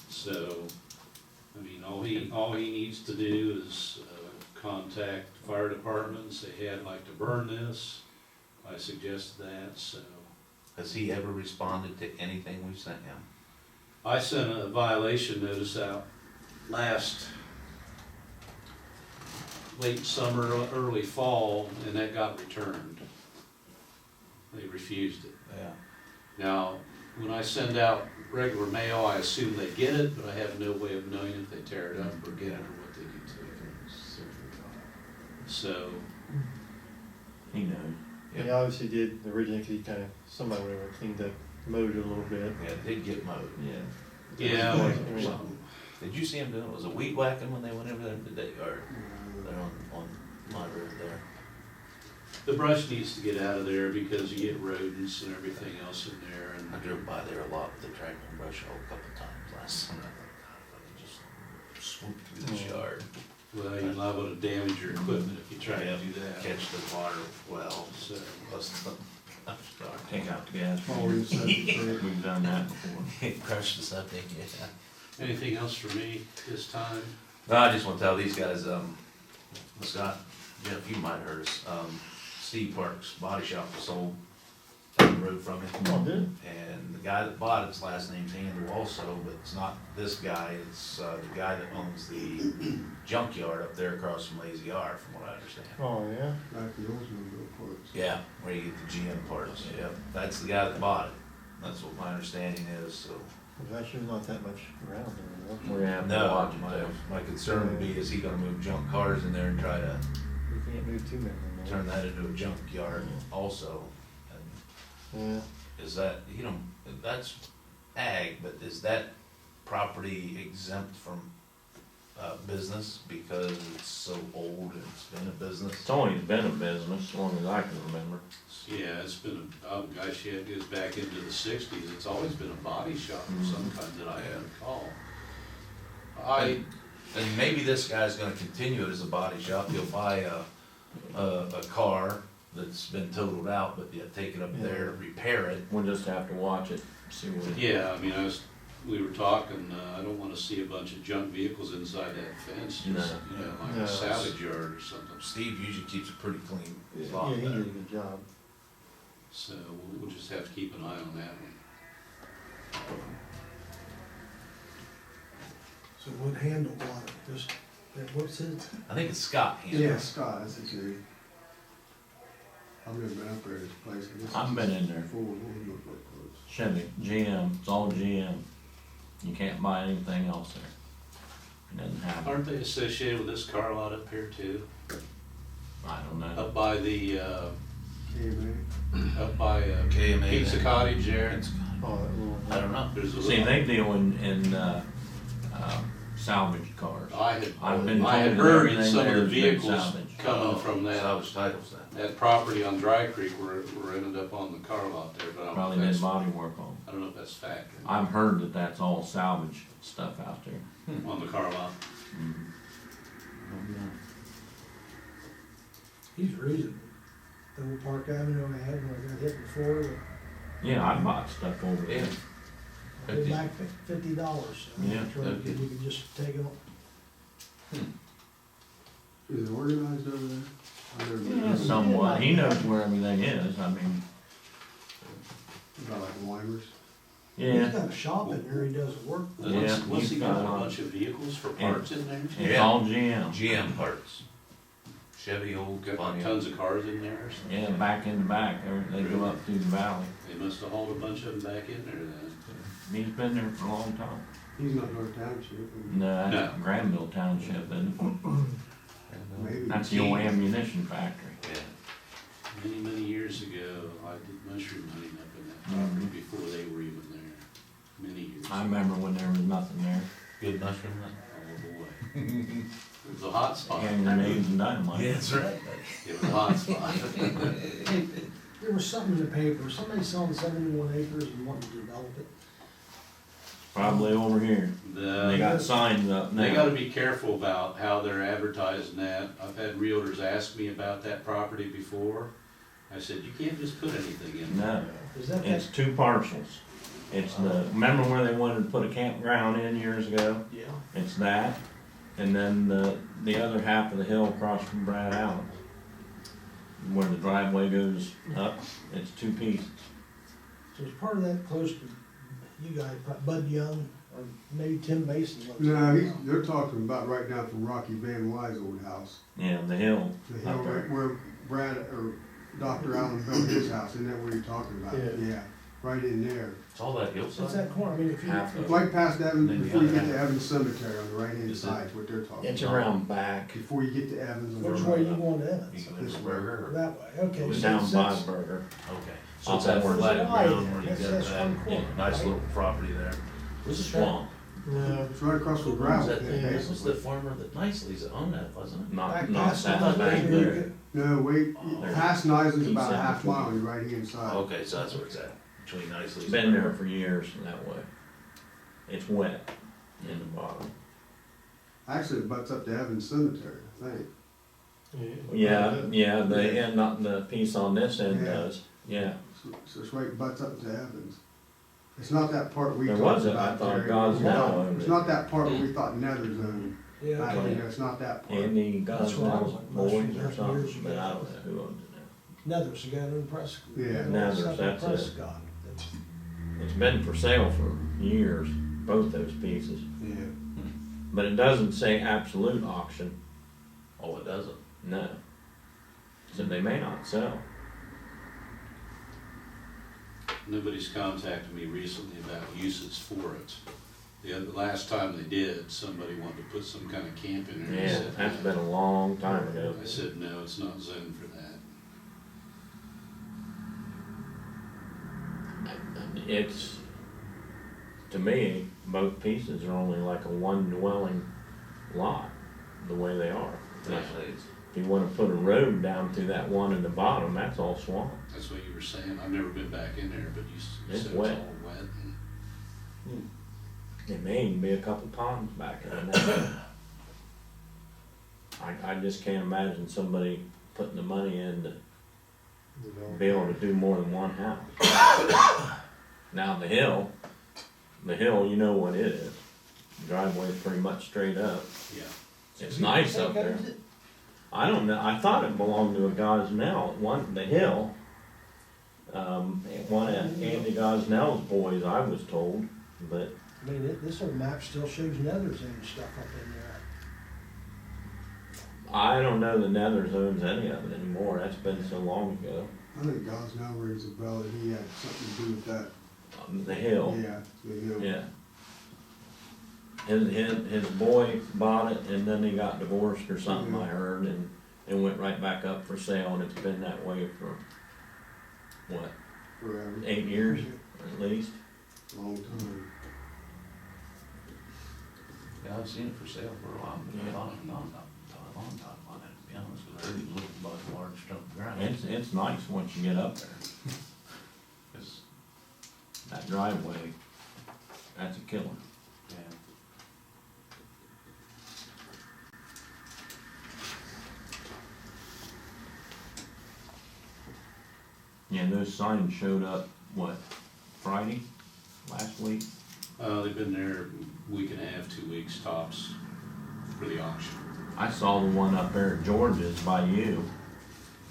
So, I mean, all he needs to do is, contact the fire department and say, hey, I'd like to burn this. I suggested that, so Has he ever responded to anything we've sent him? I sent a violation notice out late summer, early fall, and that got returned. They refused it. Yeah. Now, when I send out regular mail, I assume they get it, but I have no way of knowing if they tear it up or get it or what they do to it. So, He knows. Yep. He obviously did originally, 'cause he kinda, somebody went over and cleaned up, mowed it a little bit. Yeah, it did get mowed. Yeah. yeah, I mean, well, Did you see him doing, was it weed whacking when they went over there today, or they're on my road there? the brush needs to get out of there because you get rodents and everything else in there, I and drove by there a lot with the tractor and brush hole a couple of times last summer. I thought, God, if I could just swoop through this yard, well, you're liable to damage your equipment if you try to do that. catch the water well, So, bust the, Take out the gas. Oh, you said it. We've done that before. crush the septic, yeah. anything else for me this time? No, I just wanna tell these guys, Scott, Jeff, you might have heard us, Steve Parks Body Shop was sold down the road from him. Oh, did? And the guy that bought it's last name's Handel also, but it's not this guy, it's, the guy that owns the junkyard up there across from Lazy R, from what I understand. Oh, yeah? Back to those window quotes. Yeah, where you get the GM parts, yep, that's the guy that bought it, that's what my understanding is, so. There's actually not that much around there, We're gonna have to No, watch it my, though. my concern would be, is he gonna move junk cars in there and try to though. You can't move too many in there. turn that into a junkyard also? And Yeah. is that, you know, that's ag, but is that property exempt from, business because it's so old and it's been a business? It's only been a business as long as I can remember. Yeah, it's been, oh gosh, yeah, it goes back into the sixties, it's always been a body shop of some kind that I can recall. And maybe this guy's gonna continue it as a body shop, he'll buy a car that's been totaled out, but yeah, take it up there, repair it. We'll just have to watch it, see what. Yeah, I mean, we were talking, I don't wanna see a bunch of junk vehicles inside that fence, just, No. you know, like No. a salvage yard or something. Steve usually keeps a pretty clean Yeah, lot he did a there. good job. So we'll just have to keep an eye on that one. So what handle bought it? Just, what's it? I think it's Scott Handy. Yeah, Scott, that's his name. I've never been up there at his place. I guess I've been in there. Full window quotes. Chevy, GM, it's all GM. You can't buy anything else there. It doesn't have, Aren't they associated with this car lot up here too? I don't know. Up by the, KMA. up by KMA. Pizza Cottage there? It's- Oh, that little. I don't know. There's a See, little, they deal in salvage cars. I've been I had told heard that everything some of there the has been vehicles salvaged. coming from that, Salvage titles then. that property on Dry Creek were ended up on the car lot there, but I don't know Probably if did that's, body work on. I don't know if that's fact or I've heard that that's all salvage stuff out there. not, on the car lot. He's reasonable. The old Park Avenue I had when I got hit before, Yeah, I bought stuff over there. Yeah. I paid back $50. Yeah, You could just take it on. Is it organized over there? I've never been Yeah, there. somewhat. He knows where everything is. I mean, About like Weimers. He's yeah, got a shop in there, he does work. Yeah, What's he he's got, got a a- bunch of vehicles for parts in there? it's Yeah. all GM. GM parts. Chevy old. Got Pontiac. tons of cars in there or something? Yeah, back in the back. They go up through the valley. They must have hauled a bunch of them back in there then. He's been there for a long time. He's not North Township. No, that's No. Granville Township, and Maybe. that's the old ammunition factory. Yeah. Many years ago, I did mushroom hunting up in that property before they were even there. Many years. I remember when there was nothing there. Good mushroom. Oh, boy. It was a hot spot. Hand grenades and dynamite. Yeah, that's right. It was a hot spot. There was something in the paper, somebody selling 71 acres and wanting to develop it. Probably over here. They got signs up now. They gotta be careful about how they're advertising that. I've had realtors ask me about that property before. I said, you can't just put anything in there. No, Is that it's 2 parcels. It's the, remember where they wanted to put a campground in years ago? Yeah. It's that, and then the other half of the hill across from Brad Allen's, where the driveway goes up, it's 2 pieces. So is part of that close to you guys, Bud Young, or maybe Tim Mason lives No, there? they're talking about right down from Rocky Van Wy's old house. Yeah, the hill. The hill Up there. right where Brad, or Dr. Allen built his house, isn't that what you're talking about? Yeah. Yeah, right in there. It's all that What's hillside. that corner, I mean, if you, Half of Right past Evans, Maybe before you get other to Evans Cemetery on the right-hand Is it- side, is what they're talking It's about. around back. Before you get to Evans. on the which right. way you going to You Evans? go into Burger or? That way, okay. It was so down it's- by that's- Burger. Okay, so it's Up that towards flat the ground line. where you That's- got that's that one corner, nice right? little property there. It's a swamp. No, It's right across Who from owns gravel that pit, thing? That was the basically. farmer that Nicely's that owned that, wasn't it? Not, Back not past that that, back you there. could- No, wait, There's- past Nisley's Keep about a that half between- mile on your right-hand side. Okay, so that's where it's at, between Nicely's. It's been there for years that way. It's wet in the bottom. Actually, it butts up to Evans Cemetery, I think. Yeah, the end, not the piece on this end Yeah. does, yeah. So it's right, butts up to Evans. It's not that part we There talked was a- I about thought there. God's Now owned It's it. not that part we thought Nether's owned. Yeah, Back okay. in there, it's not that part. Andy That's where I was Gosnell's like, boys mushrooms or there something, years but ago. I don't know who owns it now. Nether's, the guy in Prescott. Yeah. Nether's, that's it. Prescott. It's been for sale for years, both those pieces. Yeah. But it doesn't say absolute auction, Oh, it doesn't? no. So they may not sell. Nobody's contacted me recently about uses for it. The last time they did, somebody wanted to put some kind of camp in there. I Yeah, said, that's no. been a long time ago. I said, no, it's not zoned for that. It's, to me, both pieces are only like a one dwelling lot, the way they are. Actually, it's, If you wanna put a road down through that one in the bottom, that's all swamp. That's what you were saying. I've never been back in there, but you It's said it's wet. all wet. And It may even be a couple ponds back in there. I just can't imagine somebody putting the money in to be able to do more than one house. Now, the hill, you know what it is. The driveway's pretty much straight up. yeah, It's nice up there. I don't know, I thought it belonged to a Gosnell, the hill. One of Andy Gosnell's boys, I was told, but I mean, this old map still shows Nether's and stuff up in there. I don't know that Nethers owns any of it anymore, that's been so long ago. I think Gosnell rings a bell that he had something to do with that. The hill, Yeah, the hill. yeah. His boy bought it and then he got divorced or something, I heard, and it went right back up for sale, and it's been that way for, what, Forever. 8 years at least? Long time. yeah, I've seen it for sale for a while, but not a long time on it, to be honest with you. I didn't look at about a large chunk of ground. It's nice once you get up there, It's, that driveway, that's a killer. yeah. Yeah, those signs showed up, what, Friday, last week? they've been there a week and a half, 2 weeks tops for the auction. I saw the one up there at George's by you,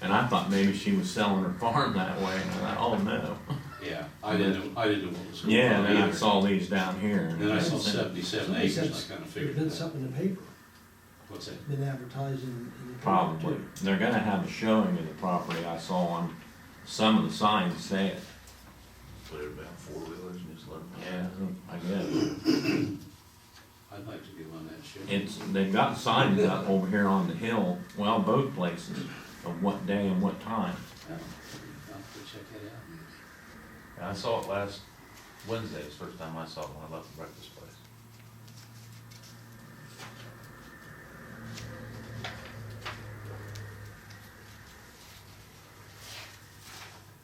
and I thought maybe she was selling her farm that way, and I thought, oh no. Yeah, I didn't know what was going Yeah, on and then I either. saw these down here. And then I saw said, 77 Somebody acres, said and I kinda There's figured been that. something in the paper, What's that? been advertised in the paper Probably. too. They're gonna have a showing of the property, I saw on some of the signs say it. Put it about four-wheelers and just let them. Yeah, I guess. I'd like to get on that show. They've got signs up over here on the hill, well, both places, of what day and what time. Yeah, I'll have to check that out maybe. And I saw it last Wednesday, it's the first time I saw it when I left the breakfast place.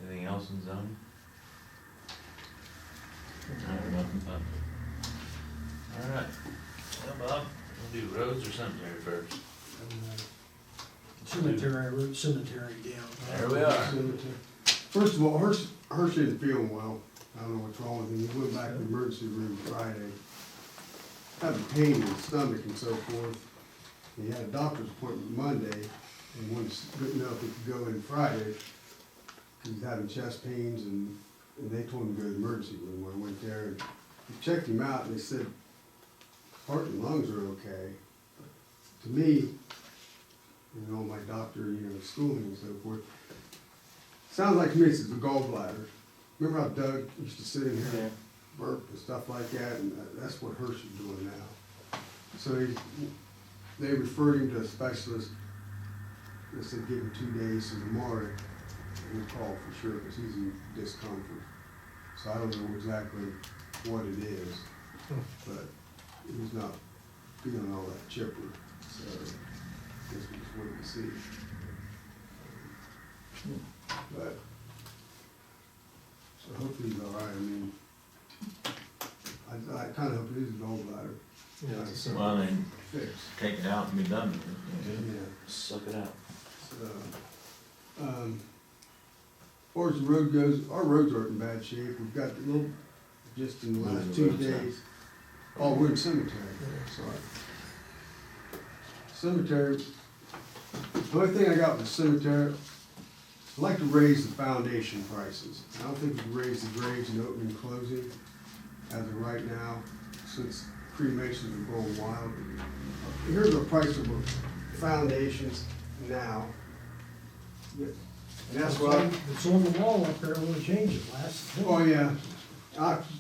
Anything else in zoning? I don't know. All right. Well, Bob, we'll do roads or cemetery first. Cemetery down. There we are. Cemetery. First of all, Hirsch isn't feeling well. I don't know what's wrong with him. He went back to the emergency room Friday. Having pain in his stomach and so forth. He had a doctor's appointment Monday and didn't know if he could go in Friday. He's having chest pains and and they told him to go to the emergency room. I went there and we checked him out, and they said heart and lungs are okay. But to me, you know, my doctor, you know, schooling and so forth, sounds like to me it's the gallbladder. Remember how Doug used to sit in here Yeah. and burp and stuff like that, and that's what Hirsch is doing now. So they referred him to a specialist. They said give him 2 days, so tomorrow we'll call for sure, because he's in discomfort. So I don't know exactly what it is, but he's not feeling all that chipper, so I guess we just wait to see. But, so hopefully he's all right. I mean, I kind of hope it is a gallbladder. Yeah, it's a simple. Well, then, Fix. take it out and be done with it. Yeah. Suck it out. So, as far as the road goes, our roads aren't in bad shape. We've got a little, just in the Where's last the 2 roads at? days. Oh, we're in cemetery, sorry. Cemetery, the only thing I got with cemetery, I'd like to raise the foundation prices. I don't think we can raise the graves and opening and closing as of right now, since cremations are going wild. Here's the price of the foundations now. And that's what I, It's on the wall up there, when we change it last. oh yeah,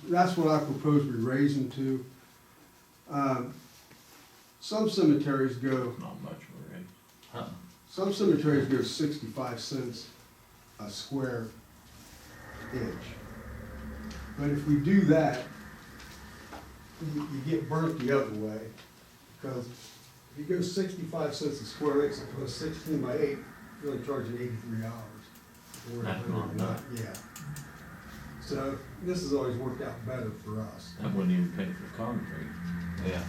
that's what I propose we raise them to. Some cemeteries go, Not much of a rate. Huh. some cemeteries go 65 cents a square inch. But if we do that, you get burnt the other way, because if you go 65 cents a square inch, it goes 16 by 8, you're only charging $83. That's not enough. Yeah. So this has always worked out better for us. That wouldn't even pay for concrete Yeah.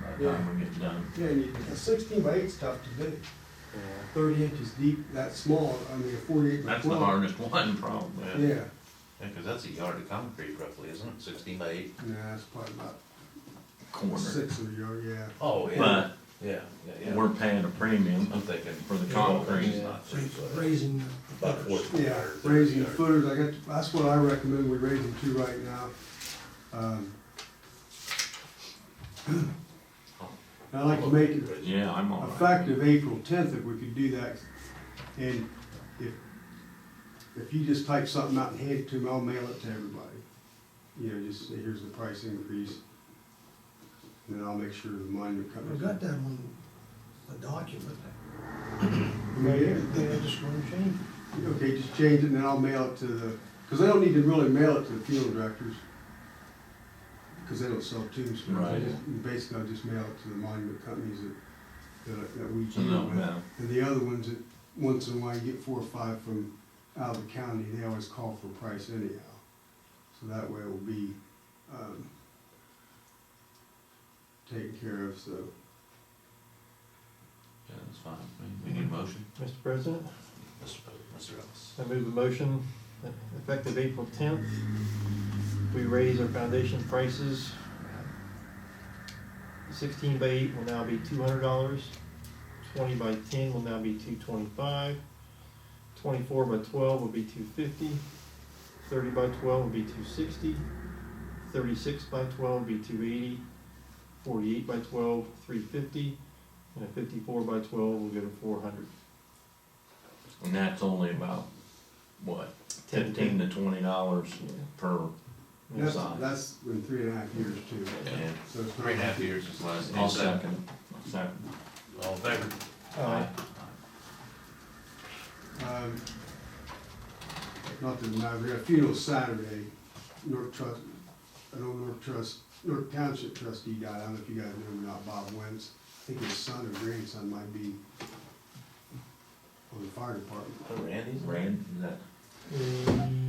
by the time we get done. Yeah, and a 16 by 8 is tough to do. Yeah. 30 inches deep, that small, I mean, a 48 by 12. That's the hardest one, probably. Yeah, Yeah, cause that's a yard of concrete roughly, isn't it? 16 by 8? nah, that's probably about Corner. 6 of a yard, yeah. Oh, But Yeah, yeah, we're paying a premium I'm thinking. for the concrete. It's not So 3 it's foot. raising the About 4 butters. foot. Yeah, or 30 raising the yard. footers, that's what I recommend we raise them to right now. I'd like to make it Yeah, I'm all right. effective April 10th if we could do that. And if you just type something out and hand it to me, I'll mail it to everybody. You know, just say, here's the price increase. And then I'll make sure the monument We company. got that on a document. Yeah. They just gonna change it. Okay, just change it and then I'll mail it to the, because they don't need to really mail it to the funeral directors. Because they don't sell tombstones. Right. Basically, I'll just mail it to the monument companies that we So deal no, with. no. And the other ones that, once in a while, you get 4 or 5 from out of the county, they always call for a price anyhow. So that way it will be, taken care of, so. Yeah, that's fine. We need a motion. Mr. President, Mr. Ellis. I move a motion that effective April 10th, we raise our foundation prices. 16 by 8 will now be $200. 20 by 10 will now be $225. 24 by 12 will be $250. 30 by 12 will be $260. 36 by 12 will be $280. 48 by 12, $350. And a 54 by 12 will go to $400. And that's only about, what, $15 to $20 per size. That's in 3.5 years too. Yeah. So it's 3.5 years is last. I'll second it. I'll second. All in favor? Aye. Not that it matters, we got a funeral Saturday, North Township trustee died, I don't know if you guys know him or not, Bob Wentz. I think his son or grandson might be on the fire department. Oh, Randy's? Rand, is that,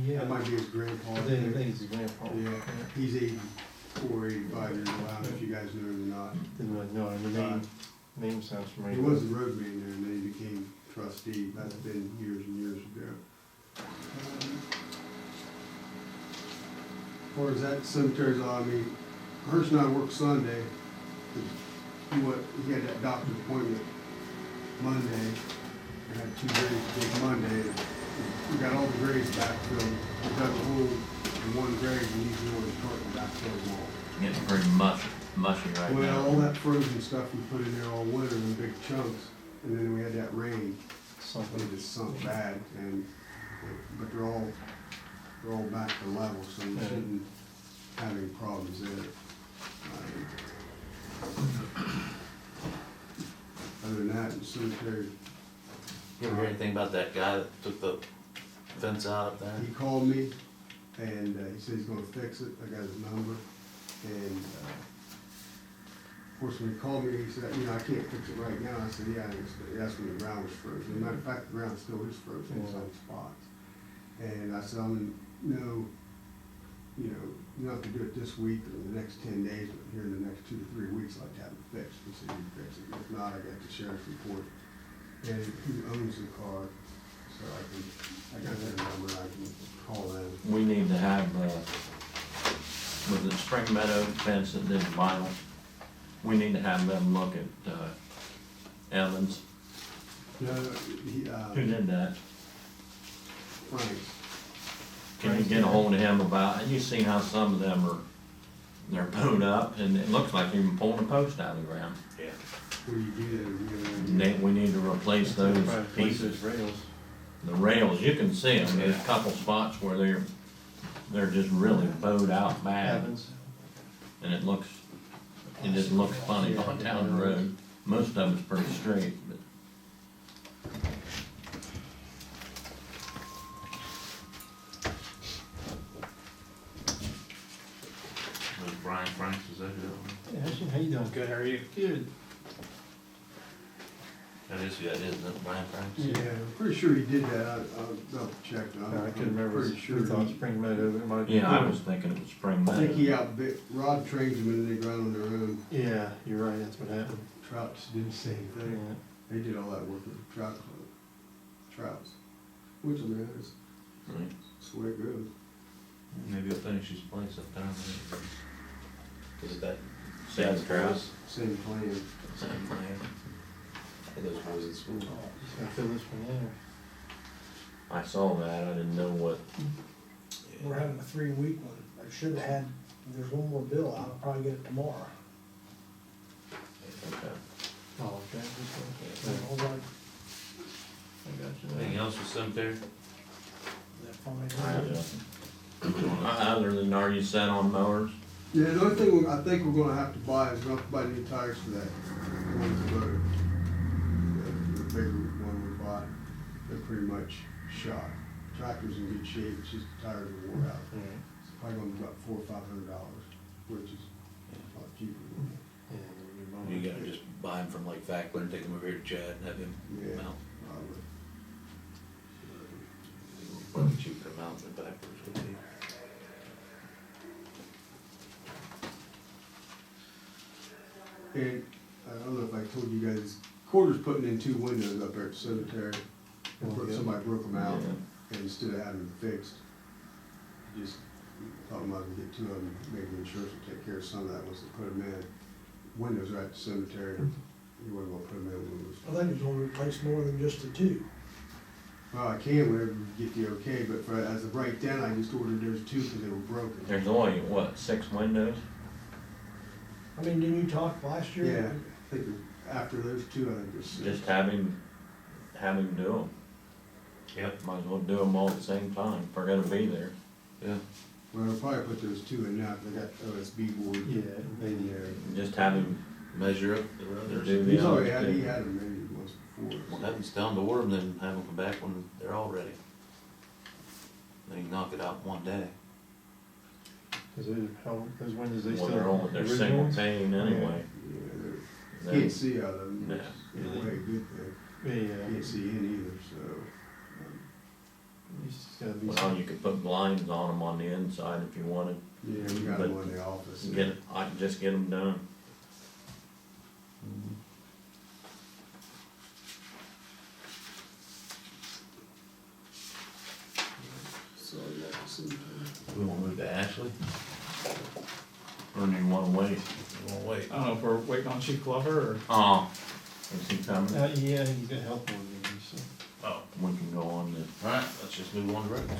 Yeah. That might be his grandpa. I think it's his grandpa. Yeah, he's 84, 85 years old, I don't know if you guys know him or not. Didn't really know, the name sounds familiar. He was the road man there, and then he became trustee, that's been years and years ago. As far as that cemetery's on, I mean, Hirsch and I work Sunday, 'cause he had that doctor's appointment Monday, and had 2 days to take Monday, we got all the graves backfilled, we dug a hole in one grave and used the orange cart to backfill them all. Getting pretty mushy right Well, now. all that frozen stuff we put in there all winter in big chunks, and then we had that rain, it just sunk bad, but they're all back to level, so we shouldn't have any problems there. Other than that, the cemetery, You ever hear anything about that guy that took the fence out up there? he called me, and he said he's gonna fix it, I got his number, and, of course, when he called me, he said, you know, I can't fix it right now. I said, yeah, that's when the ground was frozen. As a matter of fact, the ground still is frozen in some spots. And I said, no, you know, you don't have to do it this week or the next 10 days, but here in the next 2 to 3 weeks, I'd like to have it fixed. He said, you can fix it. If not, I got the sheriff's report and who owns the car, so I got their number, I can call them. We need to have, with the Spring Meadow fence that did vinyl, we need to have them look at, Evans. No, Who did that? Frank's. Can you get a hold of him about, and you see how some of them are, they're bowed up, and it looks like you're even pulling a post out of the ground. Yeah. Will you do that? We need to replace those Replace pieces. those rails. The rails, you can see them, there's a Yeah. couple spots where they're just really bowed out bad, Evans. and it just looks funny going down the road. Most of it's pretty straight, but. Was Brian Franks, is that who? Yeah, Ashton, how you doing? Good, how are you? Good. That is who that is, isn't it, Brian Franks? Yeah, I'm pretty sure he did that. I'll check. I couldn't remember, Pretty sure we thought he- Spring Meadow, it might. Yeah, I was thinking it was Spring I think he Meadow. outbid, Rod trains them and they go out on their own. Yeah, you're right, that's what happened. Trouts did the same Yeah. thing. They did all that work with the trout club. Trouts. Which, I mean, that's Right. that's the way it goes. Maybe he'll finish his place up down there. Is it that Same same Travis? Same plan. Same plan. I think those guys in school. Just gotta fill this one in. I saw that, I didn't know what, We're having a 3-week one. I should have had, there's one more bill out, I'll probably get it tomorrow. okay. Oh, okay, this one. All right, I got you. Anything else with cemetery? that fine. Other than, are you set on mowers? Yeah, the only thing I think we're gonna have to buy is we're gonna have to buy new tires for that. One that's loaded. The bigger one we bought, they're pretty much shot. Tractor's in good shape, it's just the tires are wore out. Alright. It's probably gonna be about $400 or $500, which is a lot cheaper. Yeah, we'll do You mine. gotta just buy them from like Fackler and take them over here to Chad and have him Yeah, mount. probably. Probably cheaper to mount than backwards would be. And I don't know if I told you guys, Quarter's putting in 2 windows up there at the cemetery. Okay. Somebody broke them out, Yeah. and instead of having them fixed, just thought I might as well get 2 of them, maybe the insurance will take care of some of that once they put them in. Windows are at the cemetery, you wouldn't want to put them in windows. I think it's gonna replace more than just the 2. Well, I can whenever we get the okay, but for, as of right then, I just ordered those 2 because they were broken. There's only, what, 6 windows? I mean, didn't you talk last year? Yeah, I think after those 2, I think there's 6. Just have him do them. Yep. Might as well do them all at the same time, if we're gonna be there. Yeah. Well, I'll probably put those 2 in now, because I got OSB board. Yeah, in maybe. there. Just have him Measure up the do others. the He's already others had, he too. had them maybe once before. Well, have them tell them to order them, then have them come back when they're all ready. Then you can knock it out in one day. Cause those windows, they Well, still. they're all, they're original single ones? pane anyway. Yeah, Then- can't see out of them, No. which is in a way a good thing. Yeah. Can't see in either, so. You just gotta be. Well, you could put blinds on them on the inside if you wanted. Yeah, we got But them in the office. I can just get them done. So, yeah, sometime. We won't move to Ashley? Or do you wanna wait? We won't wait. I don't know if we're waiting on Chief Glover or. Oh, is he coming? Yeah, he's got help on me, so. Oh, we can go on to. Alright, let's just move on to roads.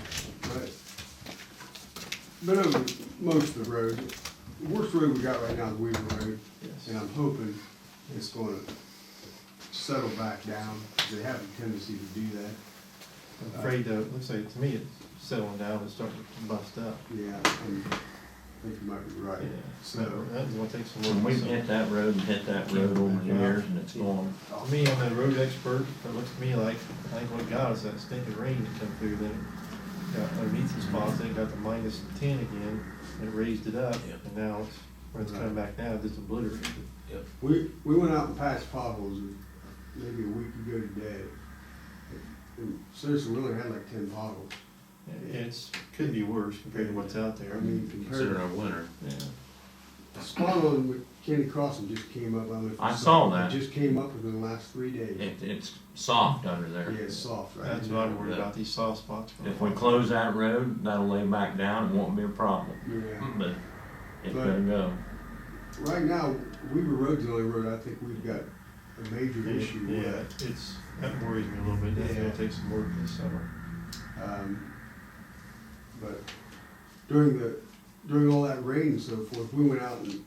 Right. Been over most of the roads. The worst road we got right now is Weaver Road, Yes. and I'm hoping it's gonna settle back down. They have a tendency to do that. I'm afraid though, it looks like to me it's settling down, it's starting to bust up. Yeah, I think you might be right. Yeah, So, that's gonna take some When work. we've hit that road and hit that road over the years and it's going, To me, I'm a road expert, it looks to me like, I think what got us that stinking rain that come through, then it got underneath some spots, then it got to -10 again, and it raised it up, Yep. and now it's, where it's coming back now, it's just obliterated. we went out and patched potholes maybe a week ago today. And seriously, we only had like 10 potholes. It's, could be worse compared to what's out there. I mean, compared Considering to our winter. Yeah, the spot on with Kenny Crossing just came up. I don't know if you I saw that. It just came up within the last 3 days. it's soft under Yeah, there. it's soft, right? that's what I'm worried about, these soft spots. If we close that road, that'll lay back down, it won't be a problem, Yeah. but it's gonna go. Right now, Weaver Road's the only road I think we've got a major issue Yeah, with. it's, that worries me a little bit, that's gonna take some work this summer. But during all that rain and so forth, we went out and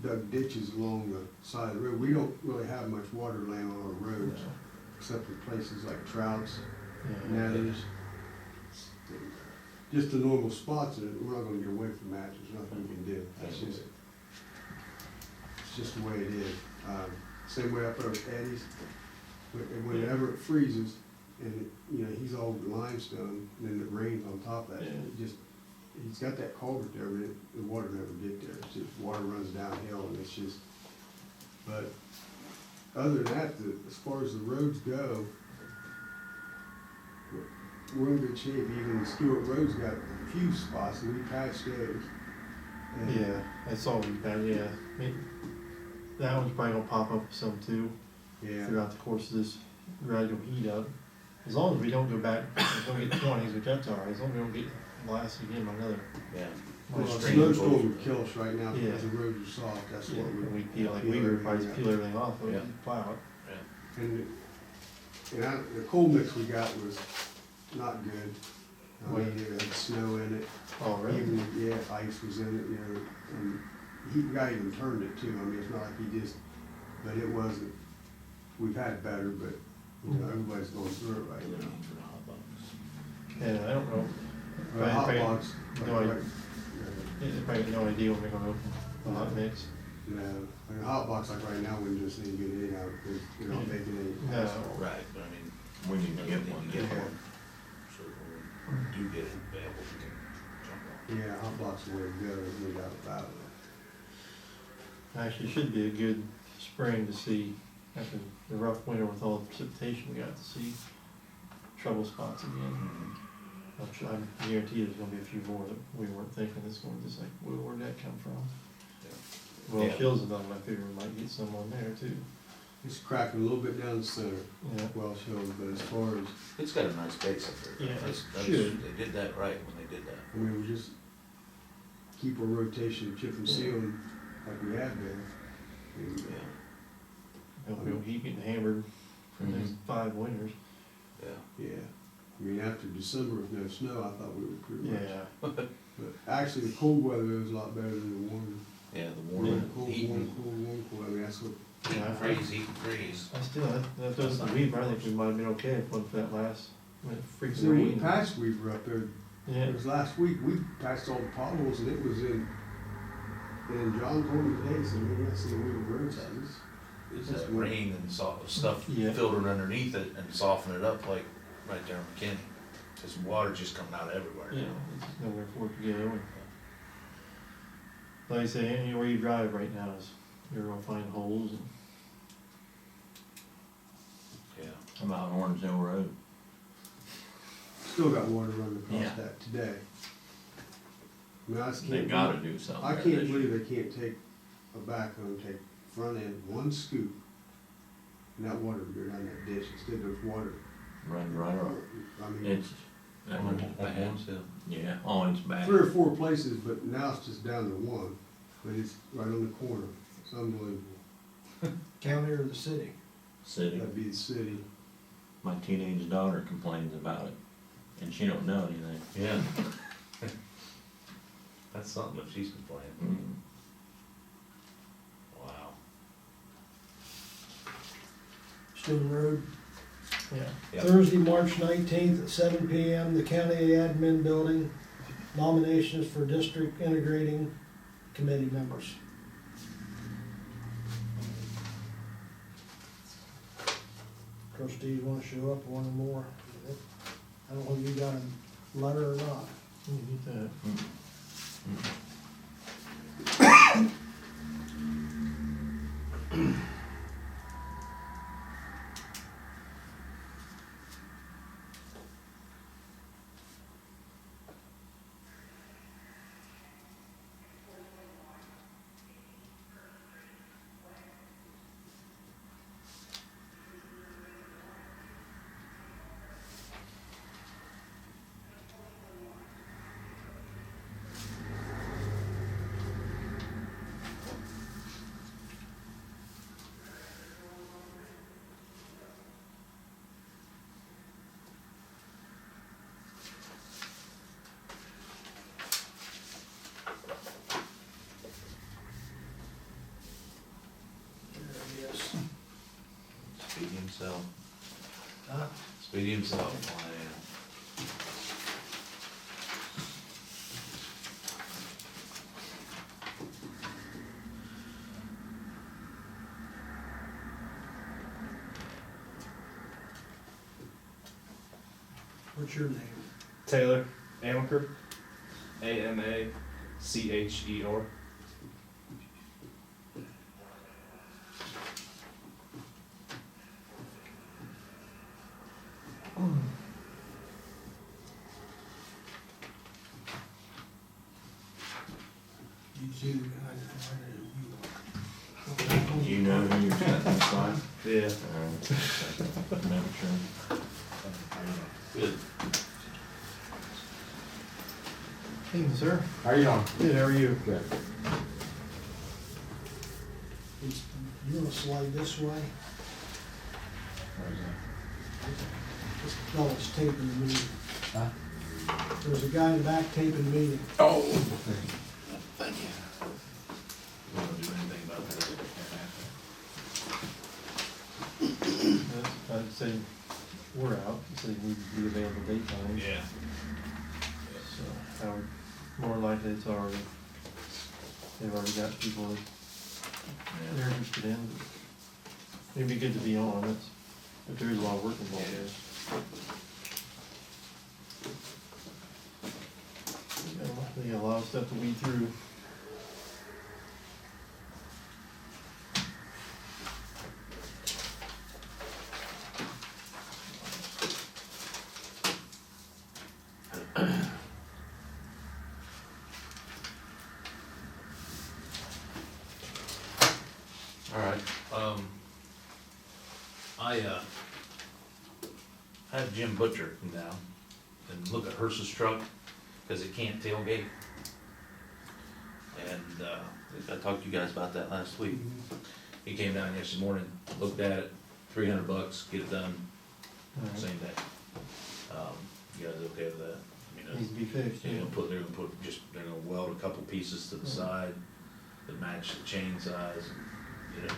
dug ditches along the side of the road. We don't really have much water laying on our roads, except in places like Trouts, Yeah. Nathers. Just the normal spots, and we're not gonna get away from that, there's nothing we can do. That's just, it's just the way it is. Same way up there at Eddie's, whenever it freezes, and you know, he's all limestone, and then it rains on top of that, Yeah. it just, he's got that culvert there, but the water never get there, it's just, water runs downhill, and it's just, but other than that, as far as the roads go, we're in good shape. Even Stewart Road's got a few spots, and we patched those. And Yeah, that's all we've got, yeah. I mean, that one's probably gonna pop up some too, Yeah, throughout the course of this gradual heat up. As long as we don't go back, we don't get 20s, which that's all right, as long as we don't get blasted again by another. Yeah. well, a Stream snowstorm closure. would kill us right now Yeah. because the roads are soft, that's Yeah, what and we we. peel, like we would probably just peel everything off, Yeah. and plow it. And the cold mix we got was not good. I mean, it had snow in it, Oh, really? even, yeah, ice was in it, you know, and the guy even turned it too, I mean, it's not like he just, but it wasn't, we've had better, but, you know, everybody's going through it right now. Yeah, I don't know. The hot Probably- box, no idea. It's probably no idea when we're gonna open the hot mix. yeah, and the hot box like right now, we just ain't getting it out, because you're not making any No. asphalt. Right, but I mean, We need to get one. Get Yeah. one. So when we do get it available, we can jump on. Yeah, hot box is the way to go, there's no doubt about it. Actually, it should be a good spring to see, after the rough winter with all the precipitation we got, to see trouble spots again. I'm sure, I guarantee there's gonna be a few more that we weren't thinking, this one, just like, where'd that come from? Well, Yeah. Hills is on my figure, we might get some on there too. It's cracking a little bit down the center, Yeah. Welsh Hills, but as far as, It's got a nice base up there. Yeah, That's- it that's- should. They did that right when they did that. I mean, we just keep our rotation, chip and sealing like we have been. And, Yeah, Hope we don't keep getting hammered for the next 5 winters. yeah. yeah, I mean, after December with no snow, I thought we were pretty much. Yeah, But actually, the cold weather was a lot better than the warm. Yeah, the Warm, warm, cold, heat, warm, cold, warm, cold, I mean, that's what, yeah, freeze, heat, and freeze. I still, that doesn't, we might think we might have been okay if it wasn't for that last, freaking see, we rain. patched Weaver up there, Yeah, it was last week, we patched all the potholes, and it was in, and John told me today, he said, man, I see the Weaver road signs. It's That's that what- rain and stuff Yeah. filtering underneath it and softening it up like right there in McKinney. Cause water just coming out everywhere yeah, now. it's just nowhere for it to go. And like I say, anywhere you drive right now is, you're gonna find holes and, Yeah. How about Orange Hill Road? Still got water running Yeah. across that today. I mean, I just They can't. gotta do something. I there can't this year. believe they can't take a backhoe and take front end, one scoop, and that water would go down that ditch, instead there's water. Run right off. I mean, It's, that one, Bad. yeah, oh, it's bad. 3 or 4 places, but now it's just down to one, but it's right on the corner, it's unbelievable. County or the city? City. That'd be the city. my teenage daughter complains about it, and she don't know anything. Yeah. That's something if she's complaining. Mm. Wow. Stone Road. Yeah. Yep. Thursday, March 19th at 7 PM, the County Admin Building. Nominations for District Integrating Committee members. Trustees want to show up, one or more. I don't know if you got a letter or not. You get that. There it is. Speedy himself. Huh? Speedy himself. Oh, yeah. What's your name? Taylor Amaker, Amacher. You two guys, You know who you're setting aside? Yeah. Never sure. Good. Hey, sir. How you doing? Good, how are you? Good. You wanna slide this way? Where's This fella's taping the meeting. Huh? There's a guy in the back taping the meeting. that? Oh. You wanna do anything about that? I'd say we're out, so we need to be available daytime. Yeah. So, I would, more likely it's already, they've already got people that they're interested in. It'd be good to be on, it's, but there is a lot of work involved there. They got a lot of stuff to weed through. All right, I had Jim Butcher come down and look at Hearst's truck, cause it can't tailgate. And, I talked to you guys about that last week. He came down yesterday morning, looked at it, $300, get it done, Alright. same day. You guys okay with that? I mean, Needs to be fixed, yeah. they're gonna put they're gonna weld a couple pieces to the side that match the chain size, and, you know,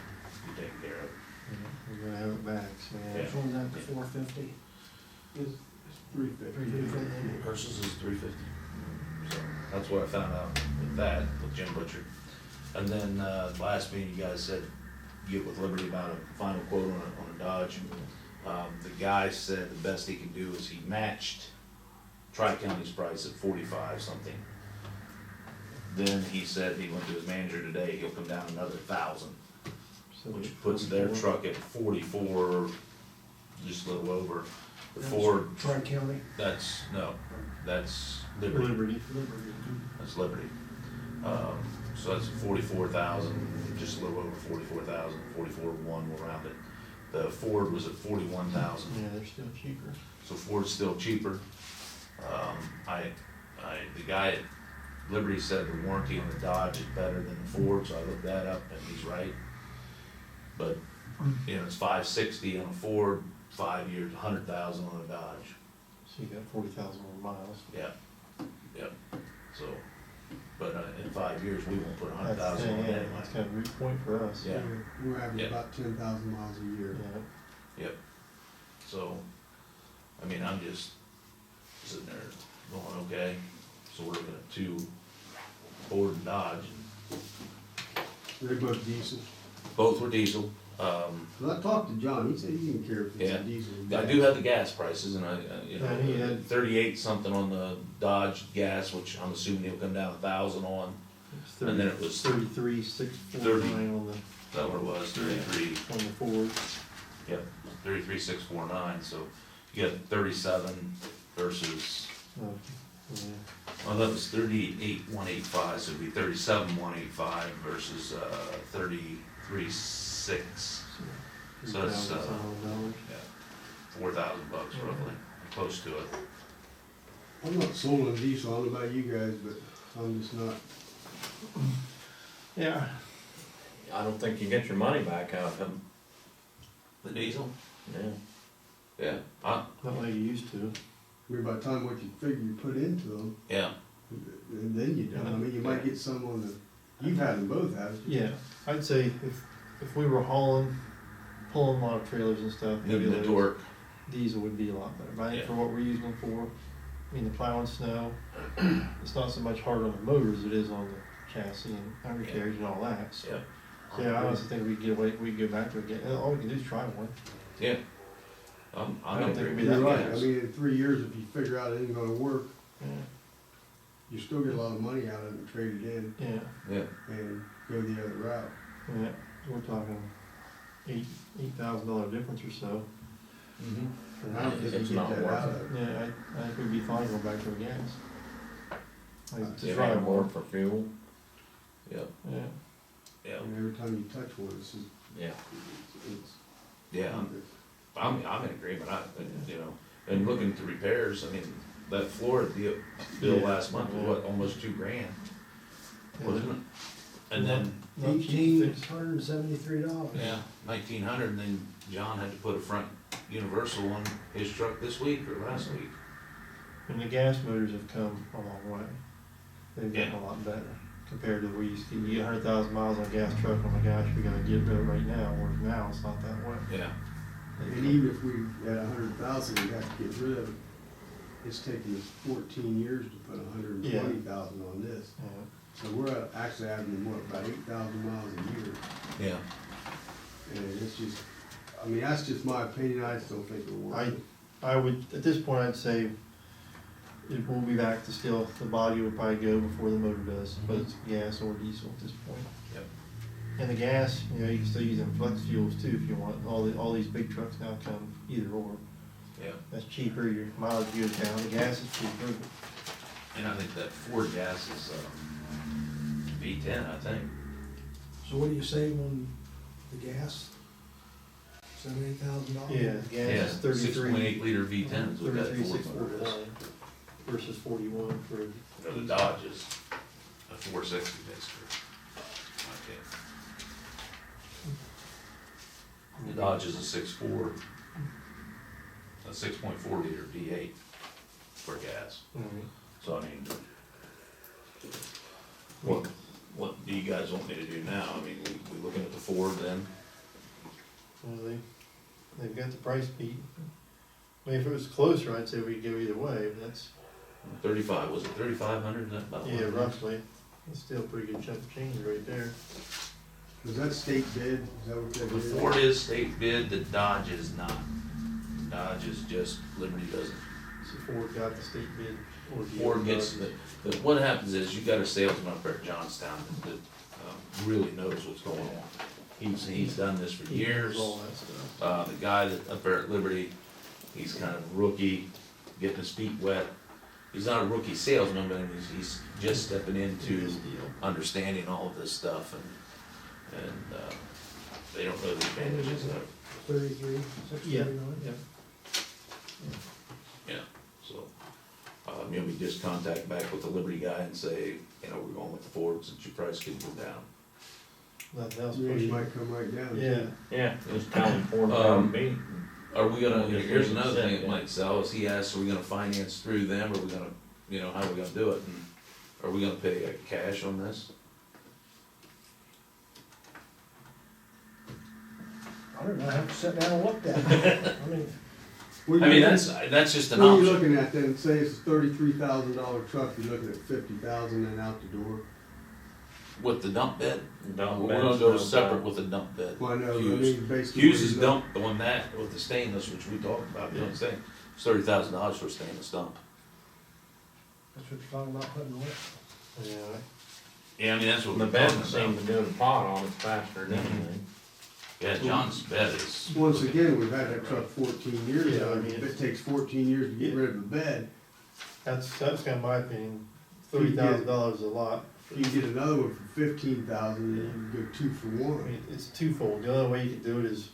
be taken care of. Yeah, we're gonna have it back, so yeah. Which one's that, the 450? It's 350. 350. Versus is $350. So that's what I found out with that, with Jim Butcher. And then, last meeting, you guys said, get with Liberty about a final quote on a Dodge. The guy said the best he can do is he matched Tri-County's price at 45 something. Then he said he went to his manager today, he'll come down another 1,000, So which puts their 44. truck at 44, just a little over. The Ford, Tri-County. that's Liberty. Liberty. That's Liberty. So that's 44,000, just a little over 44,000, 44.1, we'll round it. The Ford was at 41,000, Yeah, they're still cheaper. so Ford's still cheaper. The guy at Liberty said the warranty on the Dodge is better than the Ford, so I looked that up and he's right. But, you know, it's $560 on a Ford, 5 years, 100,000 on a Dodge. So you got 40,000 more miles. Yeah, yep, so, but in 5 years, we won't put That's, 100,000 on it yeah, anyway. that's kind of a root point for us. Yeah. We're averaging Yeah. about 10,000 miles a year. Yeah. So, I mean, I'm just sitting there going, okay, so we're looking at 2 Ford and Dodge, and They're both diesel. both were diesel. 'Cause I talked to John, he said he didn't care if it's Yeah. a diesel. or I gas. do have the gas prices, and you Yeah, he know, had- 38 something on the Dodge gas, which I'm assuming he'll come down 1,000 on. It's And then it was 33, 649 on the, Is that what it was, 33, on the Ford. yep, 33,649, so you got 37 versus, Oh, yeah. well, that was 38,185, so it'd be 37,185 versus 33,600. So it's, $3,000. Yeah, $4,000 roughly, close to it. I'm not sold on diesel, I don't know about you guys, but I'm just not. Yeah, I don't think you get your money back out of them. The diesel? Yeah. Yeah, not like you used to. I mean, by the time what you figure you put into them, yeah, and then you don't. I mean, you might get some on the, you've had them both, haven't you? Yeah, I'd say if we were pulling a lot of trailers and stuff, heavy needing the loads, torque, diesel would be a lot better. But I think Yeah. for what we're using them for, I mean, the plow and snow, it's not so much hard on the motors, it is on the chassis and undercarriage and all that, so. yeah, So, yeah, I honestly think we could go back to it again, all we can do is try one. yeah. I I'm don't in think it'd be agreement that with You're right, I you. mean, in 3 years, if you figure out it ain't gonna work, Yeah, you still get a lot of money out of it and trade it in yeah, Yeah, and go the other route. yeah, we're talking $8,000 difference or so. mhm, I don't think It's you not get that worth out it. of it. Yeah, I think we'd be fine going back to a gas. Like, to You try pay one. more for fuel. yeah, Yeah, yeah, And every time you touch one, it's just, Yeah. it's. yeah, I'm in agreement, you know, and looking to repairs, I mean, that floor bill Yeah. last month was what, almost $2,000, wasn't it? And then, not cheap, $1,873. yeah, 1,900, and then John had to put a front universal on his truck this week or last week. and the gas motors have come a long way. They've gotten Yeah. a lot better compared to we used to get 100,000 miles on a gas truck. Oh my gosh, we gotta get rid of it right now. Whereas now it's not that way. Yeah, And even if we had 100,000, we have to get rid of it. It's taken us 14 years to put 120,000 on this. Yeah. So we're actually averaging what, about 8,000 miles a year. yeah, And it's just, I mean, that's just my opinion, I just don't think it'll work. I would, at this point, I'd say it will be back to still, the body would probably go before the motor does, but it's gas or diesel at this point. Yep. And the gas, you know, you can still use them flex fuels too if you want. All these big trucks now come either or. yeah, That's cheaper, your mileage goes down, the gas is cheaper. and I think that Ford gas is, V10, I think. So what do you save on the gas? $78,000? Yeah, the gas is 33. 6.8 liter V10s with that 33, Ford motor is. 649 versus 41 for. The Dodge is a 460 basically. Okay. The Dodge is a 6.4, a 6.4 liter V8 for gas. Mhm. So I mean, what do you guys want me to do now? I mean, we looking at the Ford then? Well, they've got the price beat. I mean, if it was closer, I'd say we'd go either way, but that's, 35, was it 3,500? About yeah, roughly. It's still a pretty good chunk of change right there. Was that state bid? Is that what that The is? Ford is state bid, the Dodge is not. Dodge is just, Liberty doesn't. So Ford got the state bid. Or the Ford other gets, Dodge. what happens is you got a salesman up there at Johnstown that really knows what's going on. He's done this for He knows years. all that stuff. The guy that up there at Liberty, he's kind of rookie, getting his feet wet. He's not a rookie salesman, but he's just stepping into This deal. understanding all of this stuff, and they don't know the advantages of it. 33, Yeah, 649? yeah. Yeah, so, maybe just contact back with the Liberty guy and say, you know, we're going with the Ford since your price could go down. Nothing else Yeah, you pushing. might come right down. Yeah, Yeah, just tell them Ford Um, me. Are we gonna, Well, just here's leave it another set, thing it yeah. might sell, is he asks, are we gonna finance through them, or are we gonna, you know, how are we gonna do it? And are we gonna pay cash on this? I don't know, I have to sit down and look at it. I mean, What I you mean, looking- that's just an What are you option. looking at then, say it's a $33,000 truck, you're looking at 50,000 and out the door? With the dump bed, Dump we're beds, gonna go no separate problem. with the dump bed. Well, I know, I Hughes. mean, basically. Hughes what is you're looking- dumped on that with the stainless, which we talked about, you know what I'm saying? It's $30,000 for a stainless dump. that's what you're talking about putting away. Yeah, Yeah, I mean, that's what The we're bed talking seems about. to do the pot on it faster than Mhm. anything. Yeah, John's bed is. Once again, we've had that truck 14 years Yeah, now, I mean, if it's- it takes 14 years to get rid of a bed, that's kind of my opinion. $30,000 is a lot. you can get another one for 15,000, and you can go 2 for I 1. mean, it's twofold. The only way you can do it is,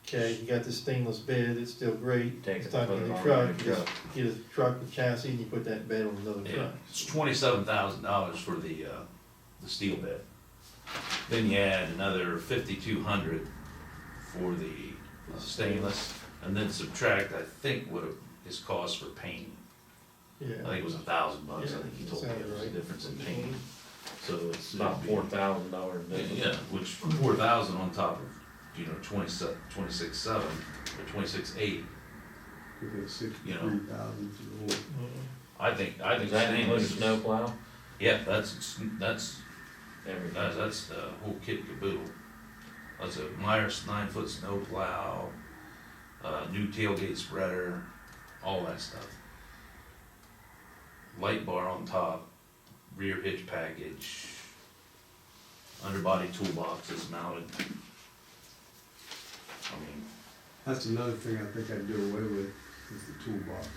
okay, you got this stainless bed, it's still great. Take It's it, time put to it get a on truck, a you truck. just get a truck with chassis and you put that bed on another Yeah, truck. it's $27,000 for the steel bed. Then you add another 5,200 for the stainless, and then subtract, I think, what his cost for paint. I Yeah. think it was $1,000, I Yeah, think he told me sounds it was the right. difference in paint. So it's About it'd be- $4,000 Yeah, difference. yeah, which 4,000 on top of, you know, 26,700 or 26,800. You get 63,000 for the whole. Yeah. I think Does that include stainless. a is- snow plow? Yeah, that's Everything. that's the whole kit and caboodle. That's a Myers 9-foot snow plow, new tailgate spreader, all that stuff. Light bar on top, rear hitch package, underbody toolbox is mounted. I mean, That's another thing I think I'd do away with, is the toolbox.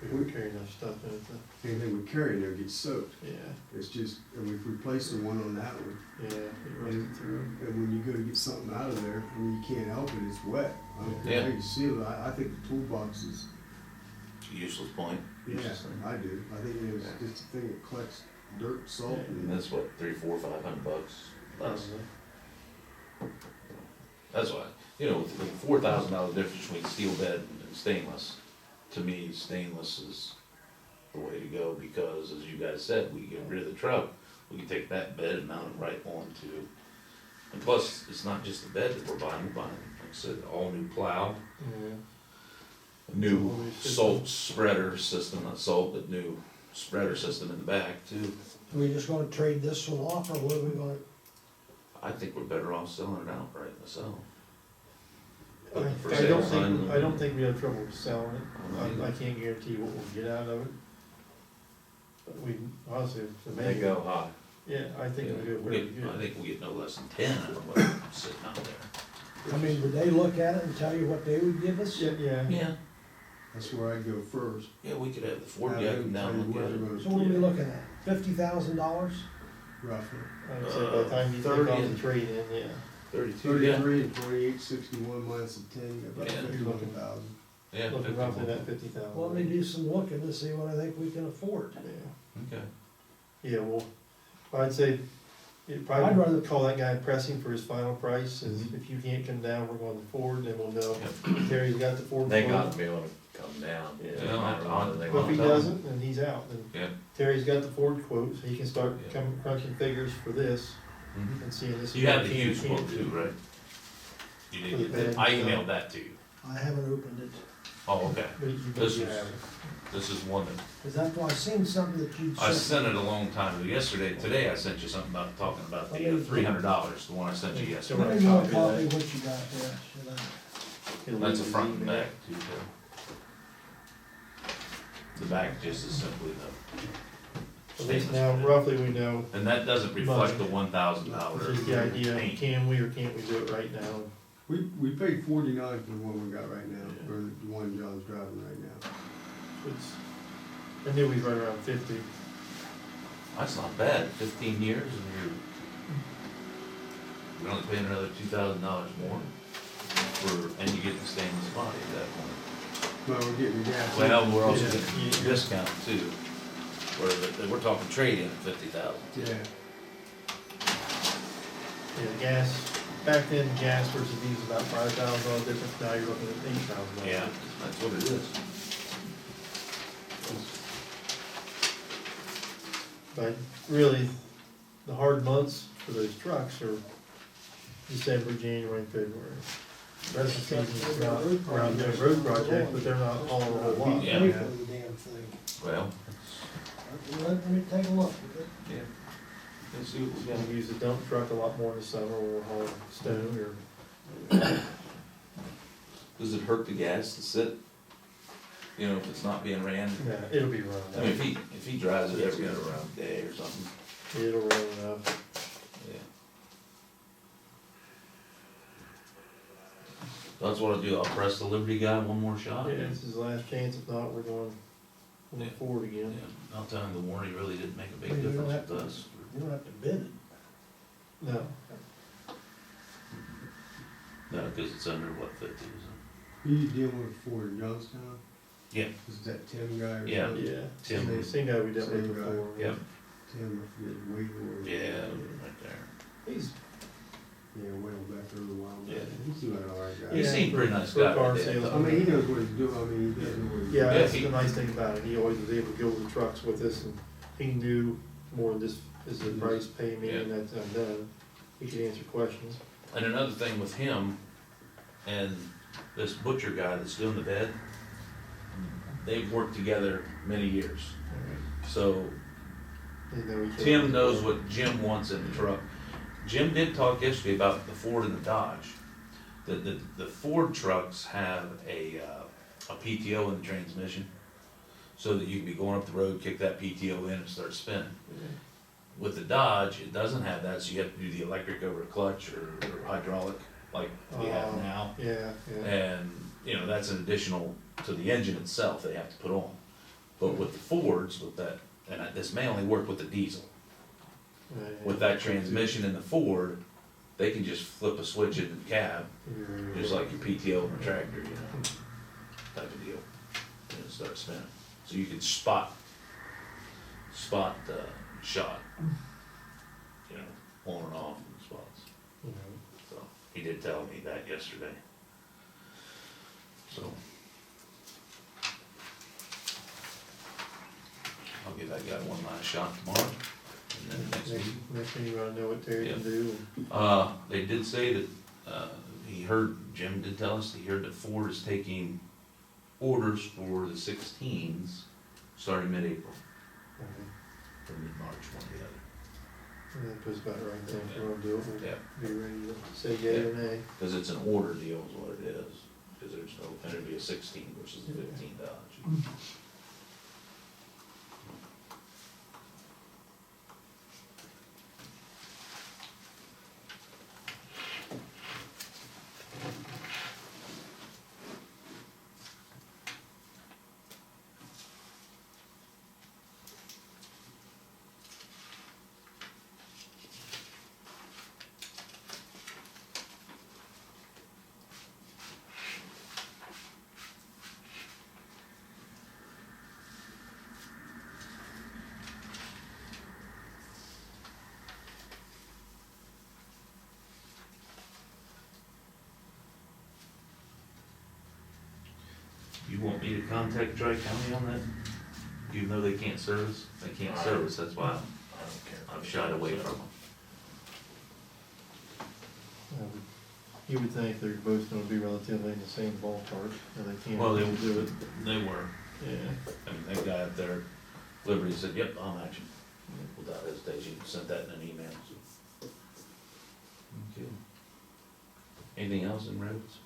We don't carry enough stuff in it to, Anything we carry in there gets soaked. yeah, It's just, and we've replaced the one on that one. yeah, it rusted through. And when you go to get something out of there, I mean, you can't help it, it's wet. I don't care Yeah. how you seal it, I think the toolbox is, useless point. yeah, Useless thing. I do. I think it's Yeah. just a thing that collects dirt, salt, And and that's what, $300, $400, $500 less. That's why, you know, with the $4,000 difference between steel bed and stainless, to me, stainless is the way to go, because as you guys said, we get rid of the truck, we can take that bed and mount it right onto. And plus, it's not just the bed that we're buying, like I said, all new plow, Yeah. new salt spreader system, not salt, but new spreader system in the back too. Are we just gonna trade this one off, or what are we gonna, I think we're better off selling it outright myself. I For I sale don't sign. think, I don't think we have trouble selling it. Mhm. I can't guarantee what we'll get out of it. But we, honestly, the They main, go high. yeah, I think we'll do We pretty get- I good. think we get no less than 10 out of what's sitting out there. I mean, would they look at it and tell you what they would give us? Yeah, yeah. Yeah, that's where I'd go first. yeah, we could have the Ford Have guy them come tell down you and look what at they're it. gonna- So what are we looking at, $50,000? Roughly. I would say by the time you take 30 off and- the trade in, yeah. 32, yeah. 33 and 28, 61 minus the 10, you got about Yeah. 51,000. Yeah, Looking roughly 51. that 50,000. Well, let me do some looking to see what I think we can afford. Yeah, Okay. yeah, well, I'd say, you'd I'd rather- probably call that guy pressing for his final price, and Mhm. if you can't come down, we're going to Ford, then we'll know. Yep. Terry's got the Ford. They quote. got to be able to come down. Yeah. It doesn't matter whether they Well, if want he to. doesn't, then he's out, then Yeah. Terry's got the Ford quote, so he can start Yeah. crunching figures for this Mhm. and seeing this. You have the can, Hughes can't quote do. too, right? You For did the get that? bed, I so- emailed that to you. I haven't opened it, Oh, okay. But you This you is- have it. This is one that, cause that's why I seen something that you'd I sent. sent it a long time ago. Yesterday, today I sent you something about, talking about the $300, the one I sent you yesterday. Let me know a copy of what you got there, should I? He'll That's a leave front his and email. back too, Joe. The back just is simply the At least stainless now bed. roughly we know, And that doesn't reflect the $1,000 just the idea, paint. can we or can't we do it right now? We paid 49 for the one we got right now, Yeah. for the one John's driving right now. It's, I knew we'd right around 50. That's not bad, 15 years and you're only paying another $2,000 more for, and you get the stainless body at that point. Well, we're getting the gas. Well, we're also Yeah. getting a discount too, where we're talking trade-in at 50,000. Yeah, Yeah, the gas, back then Jasper's and these about $5,000 difference, now you're looking at $8,000. Yeah, that's what it is. But really, the hard months for those trucks are December, January, and February. Rest of the season is around doing road projects, but they're not hauling a whole lot. Yeah. Pay for the damn thing. Well, Let me take a look. yeah. Let's see what we got. We use the dump truck a lot more in the summer when we're hauling stone or. Does it hurt the gas to sit? You know, if it's not being ran? Yeah, it'll be I mean, running. if he drives it every other round day or something, It'll run enough. yeah. That's what I'll do, I'll press the Liberty guy one more shot. Yeah, it's his last chance. If not, we're going forward again. Yeah, I'll tell him the warranty really didn't make a big You don't difference have with to- us. You don't have to bid it. No. No, cause it's under what, 50, is You dealing with Ford in Johnstown? Yeah. Is that Tim guy or Yeah. something? Yeah. Tim. They seem to we dealt with Same guy. before. Yep. Tim, I forget, Wheeler. it? Yeah, right there. He's Yeah, way back there a while back. Yeah. He's doing all right, guy. He Yeah, seemed pretty nice for guy. car right sales. there. I mean, he knows what he's doing, I mean, he does know what he's Yeah, doing. that's he- the nice thing about it. He always was able to go with the trucks with us, and he knew more than just, is the price pay me, and that's, I'm done. He could answer questions. And another thing with him and this butcher guy that's doing the bed, they've worked together many years. So They know each other. Tim knows what Jim wants in the truck. Jim did talk yesterday about the Ford and the Dodge. The Ford trucks have a PTO in the transmission, so that you can be going up the road, kick that PTO in and start spinning. Yeah. With the Dodge, it doesn't have that, so you have to do the electric over a clutch or hydraulic, like we have now. Yeah, yeah. And, you know, that's an additional to the engine itself they have to put on. But with the Fords, with that, and this may only work with the diesel, with that transmission in the Ford, they can just flip a switch in the cab, just like your PTO in a tractor, you know, type of deal, and it starts spinning. So you can spot shot, you know, on and off in spots. You know, So he did tell me that yesterday. So I'll give that guy one last shot tomorrow, and then next week. Next thing you wanna know what Terry can Yeah. do. They did say that, he heard, Jim did tell us, he heard that Ford is taking orders for the 16s starting mid-April, or mid-March, one or the other. And that puts about right there. If we're gonna do it, Yeah. we'll be ready to say yea or nay. Cause it's an order deal is what it is, cause there's no, and it'd be a 16 versus a 15 Dodge. You want me to contact Tri-County on that? Even though they can't service? They can't service, that's why I've shied away from them. You would think they're both gonna be relatively in the same ballpark, and they can't Well, do it. they were. Yeah. I mean, that guy up there, Liberty said, yep, I'm action. Without hesitation, sent that in an email, so. Okay. Anything else in roads?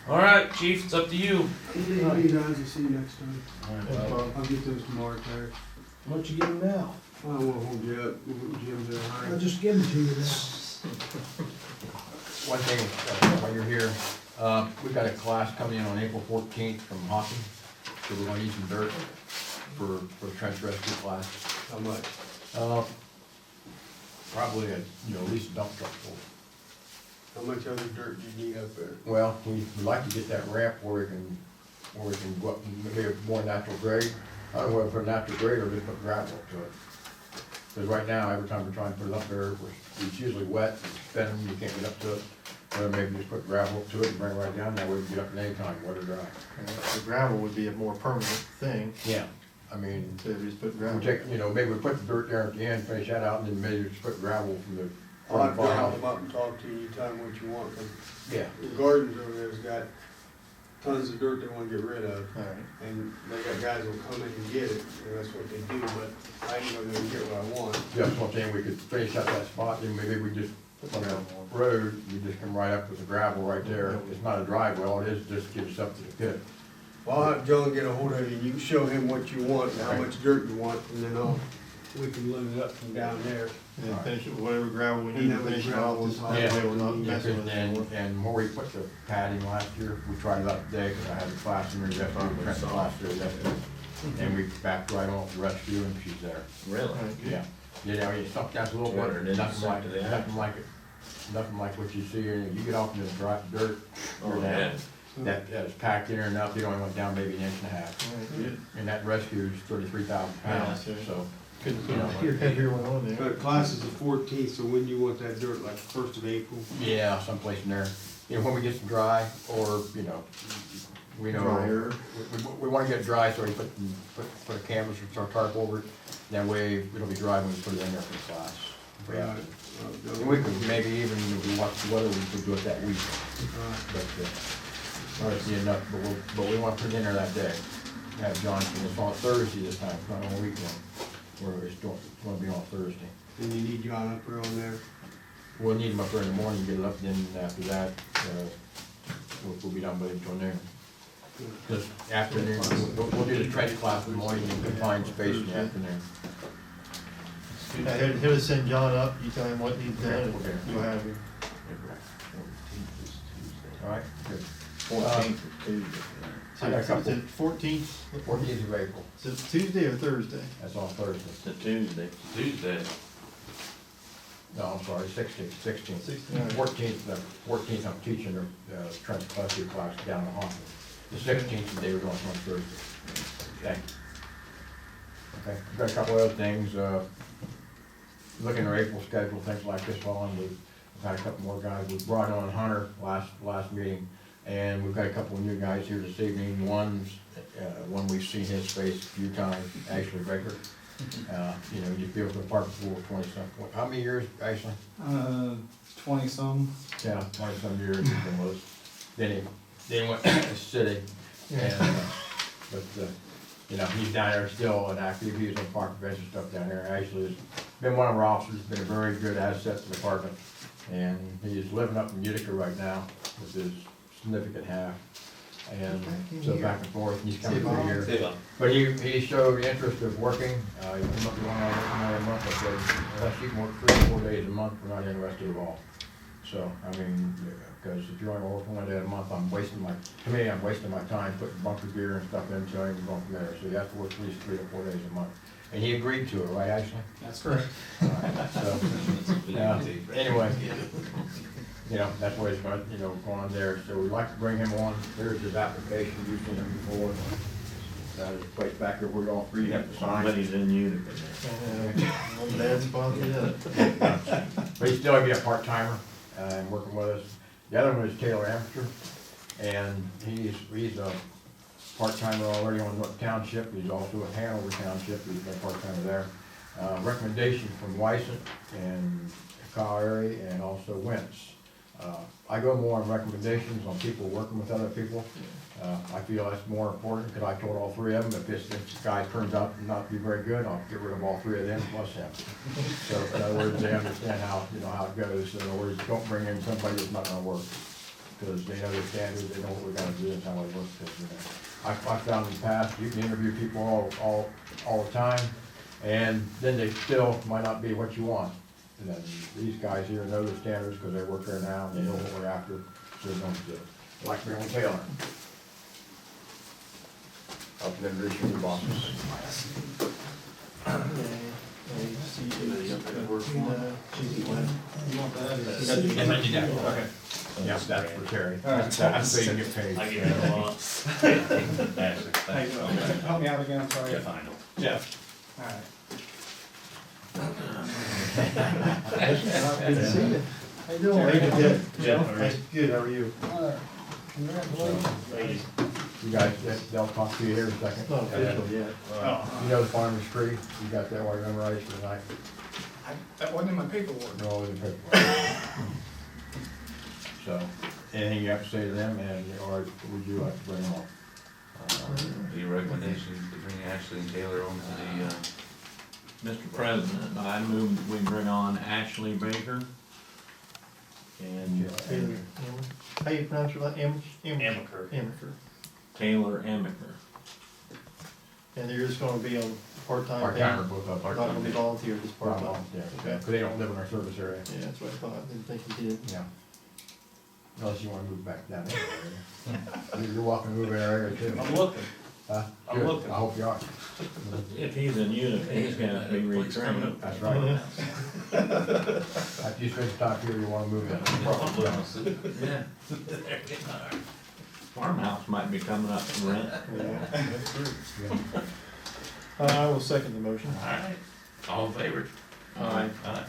All right, chief, it's up to you. Hey, guys, I'll see you next time. All right, well, I'll get those tomorrow, Terry. Why don't you give them now? I don't wanna hold you up, Jim's in a I'll hurry. just give them to you now. One thing, while you're here, we've got a class coming in on April 14th from hockey, so we're gonna need some dirt for the trench rescue class. How much? Probably at least a dump truck full. How much other dirt do you need up there? Well, we'd like to get that ramp where we can go up and maybe a more natural grade, I don't know whether to put an after grade or just put gravel up to it. Because right now, every time we're trying to put it up there, it's usually wet, it's spinning, you can't get up to it. Or maybe just put gravel up to it and bring it right down, that way we can get up at any time, wet or dry. The gravel would be a more permanent thing, Yeah. I mean, so if you just put we gravel. take, maybe we put the dirt there at the end, finish that out, and then maybe just put gravel from the I'll have to farmhouse. come up and talk to you, you tell them what you want, 'cause Yeah. the gardens over there's got tons of dirt they wanna get rid of. Alright, And they got guys who'll come in and get it, and that's what they do, but I ain't gonna go get what I want. Yeah, that's what I'm saying, we could finish up that spot, and maybe we just, on the road, we just come right up with the gravel right there. It's not a drive well, it is just get us up to the pit. Well, I'll have John get a hold of you, and you can show him what you want, and how Okay. much dirt you want, and then we can load it up from down there. and then finish it with whatever gravel we need And to then we finish it gravel off, on just top. that way we're not Yeah, messing with it anymore. and where we put the padding last year, we tried it out today, because I had the class in there yesterday, Trent class there yesterday. And we backed right off the rescue, and she's there. Really? Alright, good. Yeah, it's something that's a little Water bit, didn't nothing like, sink to the nothing like it. Nothing like what you see here, you get off in the dry dirt, Oh, you're yeah. down. That is packed in there enough, you only went down maybe an inch and a half. Alright, good. And that rescue is 33,000 pounds, Yeah, so. Couldn't You know, put a heavier one on there. But class is the 14th, so when you want that dirt, like the 1st of April? Yeah, someplace in there. When we get some dry, or, we know. Drier. We wanna get it dry, so we put a canvas or tarp over it. That way, it'll be dry when we put it in there for the class. If we have to. And we could maybe even, if we watch the weather, we could do it that week. But, not see enough, but we want to put it in there that day. Have Johnson, it's on Thursday this time, it's not on a weekend. It's gonna be on Thursday. And you need John up there on there? We'll need him up there in the morning, get it up, then after that, we'll be done with it till noon. Just afternoon, we'll do the trench class in the morning and confined space in the afternoon. He'll just send John up, you tell him what needs done, and Okay. you'll have him. All right, good. 14th or Tuesday. I got a couple. 14th, 14th of April, is it Tuesday or Thursday? that's on Thursday. It's a Tuesday. Tuesday. No, I'm sorry, 16th. 16th. 14th, I'm teaching the trench class down in Hawkins. The 16th, the day we're going on Thursday. Thank you. Okay, we've got a couple other things, looking at our April schedule, things like this on, we've had a couple more guys, we brought on Hunter last meeting, and we've got a couple of new guys here this evening. One we've seen his face a few times, Ashley Baker. You'd be able to park for 20-some, how many years, Ashley? 20-some. Yeah, 20-some years he's been with us. Then he went to the city, and, he's down there still and active, he's on park bench and stuff down there. Actually, has been one of our officers, been a very good asset to the department, and he's living up in Utica right now with his significant half. And so back and forth, he's coming through here. But he showed interest of working, he came up to one hour a month, I said, unless you can work 3 or 4 days a month, we're not interested at all. So, because if you're only working 1 day a month, I'm wasting my time putting bunker gear and stuff into it and going from there. So you have to work at least 3 or 4 days a month. And he agreed to it, right, Ashley? That's correct. So, anyway, that's what it's going, going on there. So we'd like to bring him on. There's his application, you've seen him before. That is the place back there where all three have to sign. Somebody's in Utica. Dad's sponsored it. But he's still be a part-timer, and working with us. The other one is Taylor Amster, and he's a part-timer already on Newton Township. He's also at Hanover Township, he's been a part-timer there. Recommendation from Wyson and Collier and also Wentz. I go more on recommendations on people working with other people. I feel that's more important, because I told all 3 of them, if this guy turns out not to be very good, I'll get rid of all 3 of them plus him. So in other words, they understand how it goes. In other words, don't bring in somebody that's not gonna work, because they know the standards, they know what we're gonna do and how it works. I found in the past, you can interview people all the time, and then they still might not be what you want. And then these guys here know the standards, because they work there now, and they know what we're after, so they don't do it. Like Marilyn Taylor. I'll introduce you to the bosses. You want that? Okay. Yeah, that's for Terry. All right. That's so you can get paid. I get it a lot. Ashley, Hey, thank you. help me out again, I'm sorry. Jeff Heindel. Jeff. All right. Good to see you. How you doing? Hey, good. Jeff, all right. Good, how are you? Congratulations. Thank you. You guys, they'll talk to you here in a second. Not official yet. Oh, You know the farmer's tree, you got that one memorized for tonight? that wasn't in my paperwork. No, in the paperwork. So, anything you have to say to them, and, or would you like to bring them on? Your recommendation to bring Ashley and Taylor on to the, Mr. President, I move that we bring on Ashley Baker and Taylor, how you pronounce your last, Amaker. Amaker. Taylor Amaker. And they're just gonna be on part-time Part-timer, pay? both of Not them. gonna be volunteer, just part-time? Yeah, Okay. because they don't live in our service area. Yeah, that's what I thought, didn't think you did. Yeah. Unless you wanna move back down there. You're welcome to move in our area too. I'm looking. Huh? I'm Good. looking. I hope you are. If he's in unit, he's gonna be retrained. That's right. After you spend time here, you wanna move in. yeah. Farmhouse might be coming up for rent. Yeah, That's true. I will second the motion. Alright, all in favor? Aye. Aye.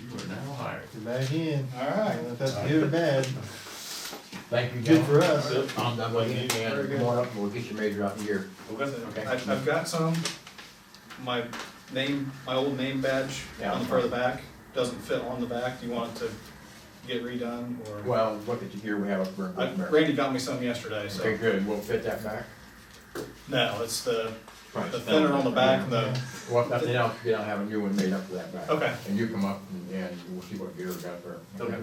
You are now hired. You're back in. All I right. don't know if that's good or bad. Thank you, Good for gentlemen. us. I'm done with you, Very and good. come on up, and we'll get you major out the year. Okay. I've got some, my old name badge Yeah. on the front of the back, doesn't fit on the back, do you want it to get redone, or? Well, look at the gear we have up there. Randy got me some yesterday, so, Okay, good, we'll fit that back. no, it's the Probably thinner on the back, and the, Well, if nothing else, get out and have a new one made up for that back. okay, And you come up and we'll see what gear we got there. Okay.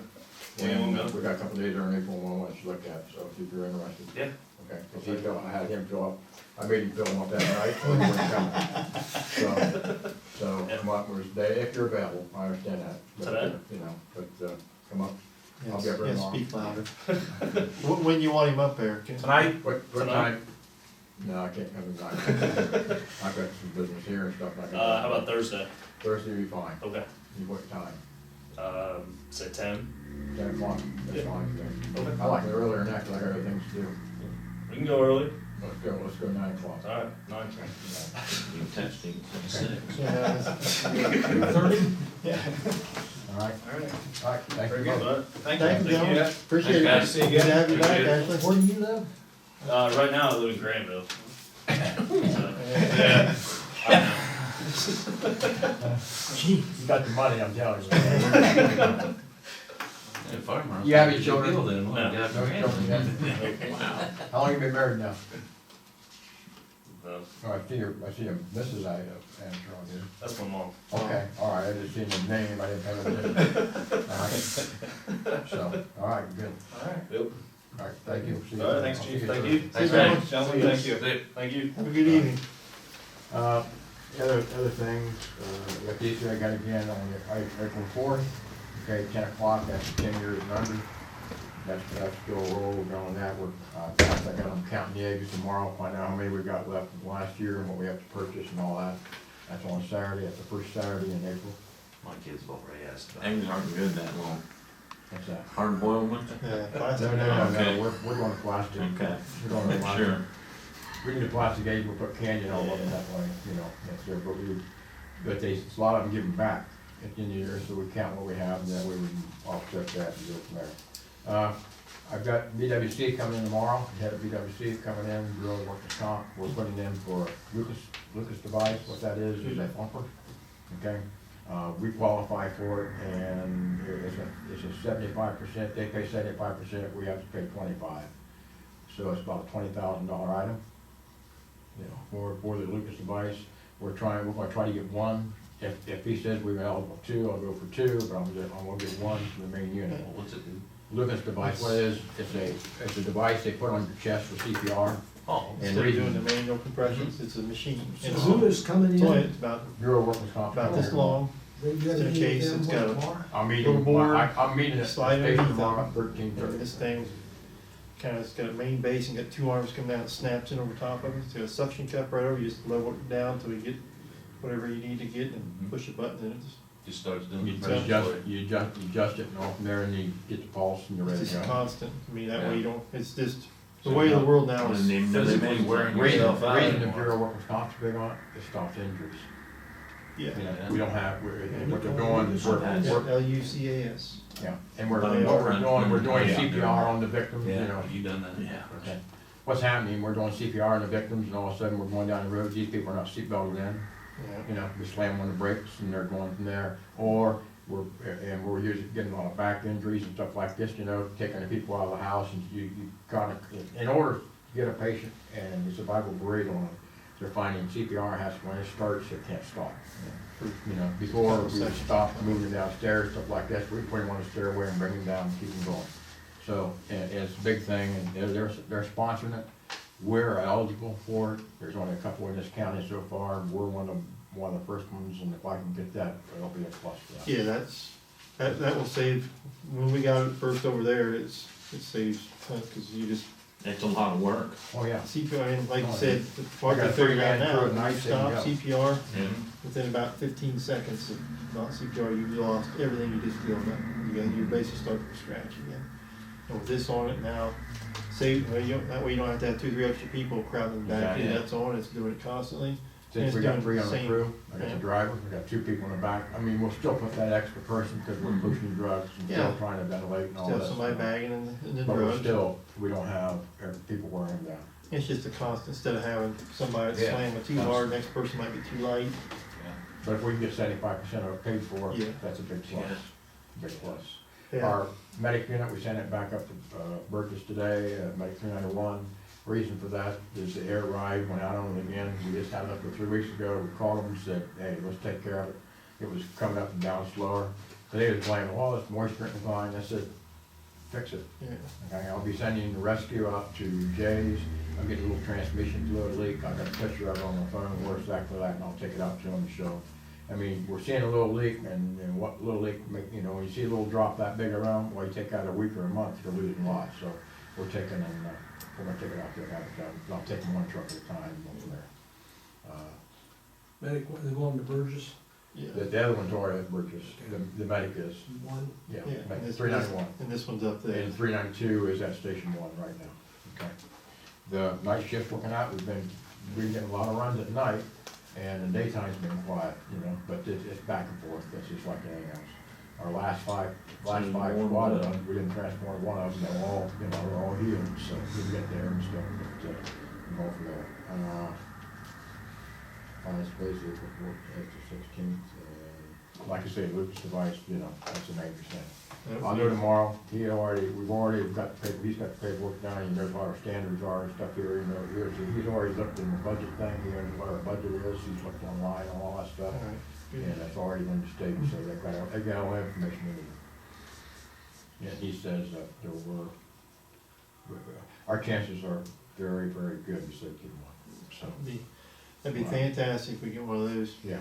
And we got a couple days there in April, we'll want you to look at, so if you're interested. Yeah. Okay, cause he filled, I had him fill up, I made him fill them up that night, so he wasn't coming. So come up, was day, if you're available, I understand that. But, Today? You know, but, come up. I'll Yes, get rid of yes, them. speak louder. When you want him up there? tonight, What Tonight? time? No, I can't come tonight. I've got some business here and stuff like that. How about Thursday? Thursday will be fine. Okay, You what time? say 10? 10 o'clock? That's Yeah. fine. Then. Okay. I like it earlier than that, 'cause I got other things to do. We can go early. Let's go 9 o'clock. Alright, 9. You testing since 6. Yeah. 30? Yeah. All right, Alright, all right, thank very you good, both. bud. Thank Thank you. you, gentlemen. Yeah. Appreciate it. Thanks, guys. Good to have you back, Appreciate Ashley. Where do you live? Right now I live in Granville. So, Yeah. yeah. You got the money, I'm telling you. Yeah, farmer. You have any Big children? deal then, well, No. got No children yet? Wow. How long you been married now? No, Oh, I see a Mrs. I answer on here. that's my mom. Okay, all right, I just seen the name, I didn't have it. All right. So, all right, good. Alright. Yep. All right, thank you. See you. Alright, thanks, I'll see chief, you thank soon. you. Thanks, man. Gentlemen, thank you. See Thank you. Have a good evening. Other things, like the issue I got again on April 4th, okay, 10 o'clock, that's 10 years and under. That's still a roll, we're going on that, I got them counting the eggs tomorrow, find out how many we got left from last year and what we have to purchase and all that. That's on Saturday, that's the first Saturday in April. My kids have already asked about Eggs aren't good that long. What's that? Hard boiled ones? Yeah, No, plastic. Okay. we're going to plastic. Okay. We're going to plastic. Sure. We need a plastic egg, we'll put candy all over that way, you know, that's there, but a lot of them give them back at the end of the year, so we count what we have, and that way we can offset that and go from there. I've got BWC coming in tomorrow, head of BWC coming in, drill workers' comp, we're putting in for Lucas device, what that is a bumper, okay? We qualify for it, and it's a 75%, they pay 75%, we have to pay 25%. So it's about a $20,000 item, you know, for the Lucas device. We're gonna try to get one. If he says we're eligible two, I'll go for two, but I'm gonna get one for the main unit. it. What's it do? Lucas device, what it is, it's a device they put on your chest for CPR. Oh, And Instead of doing reading the manual compressions, it's a machine. So It's who is coming it's only in? about Bureau of Workers' Comp. this long. They in gotta a be case, them it's what, got a- tomorrow? I'm Little meeting, board, I'm meeting at slide station underneath tomorrow, them. 13:30. This thing kind of, it's got a main base and got two arms coming down, it snaps in over top of it. It's got a suction cup right over, you just level it down till you get whatever you need to get and push a button and it just Just starts doing You the adjust, pressure. you adjust it and off from there, and you get the pulse and you're It's ready to just go. constant, I mean, that way Yeah. you don't, it's just, the So way of you're the world now not is. physically wearing Reason yourself out the anymore. Bureau of Workers' Comp's big on it, it stops injuries. Yeah. You know, Yeah. we don't have, what they're doing is we're, LUCAS. yeah, and we're, But what they we're are- doing, we're doing Yeah. CPR on the victims, you know. Have you done that? Yeah. Okay. What's happening, we're doing CPR on the victims, and all of a sudden, we're going down the road, these people are not seatbelted in, Yeah. you know, we slam on the brakes, and they're going from there. Or, we're usually getting a lot of back injuries and stuff like this, you know, taking the people out of the house, and you gotta, in order to get a patient and the survival rate on them, they're finding CPR has, when it starts, it can't stop. You know, before we would stop moving downstairs, stuff like this, we put them on the stairway and bring them down and keep them going. So, and it's a big thing, and they're sponsoring it, we're eligible for it, there's only a couple in this county so far, we're one of the first ones, and if I can get that, it'll be a plus for us. Yeah, that will save, when we got it first over there, it saves tons, cause you just, It's a lot of work. Oh, yeah. CPR, and like you Oh, said, what I got they a three figured out man now, crew at when night, you they can stop go. CPR, Yeah. within about 15 seconds of not CPR, you lost everything you just feel now. You basically start from scratch again. And with this on it now, that way you don't have to have 2 or 3 extra people crowding back in. Yeah. That's on, it's doing it constantly. Since It's we got doing 3 on the same- crew, I got yeah. the driver, we got 2 people in the back, I mean, we'll still put that extra person, because we're pushing drugs and still Yeah. trying to ventilate and all Still that. somebody stuff. bagging in the But we're drugs. still, we don't have people wearing them down. It's just a constant, instead of having somebody that's Yeah. slamming too hard, next person might be too light. But if we can get 75% of it paid for, Yeah. that's a big plus, Yeah. big plus. Yeah. Our medic unit, we sent it back up to Burgess today, medic 391. Reason for that is the air ride went out on it again. We just had it up for 3 weeks ago. We called them and said, hey, let's take care of it. It was coming up and down slower. So they was blaming, well, it's moisture in the line. I said, fix it. Yeah. Okay, I'll be sending the rescue out to Jay's. I'll get a little transmission fluid leak. I got a picture of it on my phone, where's exactly that, and I'll take it out to them to show them. I mean, we're seeing a little leak, and what little leak make, you know, when you see a little drop that big around, well, you take out a week or a month, you're losing a lot. So we're taking them, we're gonna take it out there, have it done. I'll take them one truck at a time, and go from there. Medic, they're going to Burgess, Yeah. The other one's already at Burgess, the medic is, one, yeah, Yeah, medic, and this- 391. And this one's up there. And 392 is at Station 1 right now. Okay. The night shift working out, we've been getting a lot of runs at night, and the daytime's been quiet, you know, but it's back and forth, that's just like anything else. Our last five So squad more than runs, we didn't transport one of them, they're all, you know, they're all healed, so we get there and stuff, but, we'll go from there. Finance basic report, that's the 16th, like I say, Lucas device, you know, that's the 90%. I'll go tomorrow, we've already got the paper, he's got the paperwork down, he knows what our standards are and stuff here, you know, he's already looked in the budget thing, he knows what our budget is, he's looked online and all that stuff. All right, good. And that's already been stated, so they got all the information we need. Yeah, he says that our chances are very, very good to save people money, so, That'd be fantastic if we get one of those. yeah.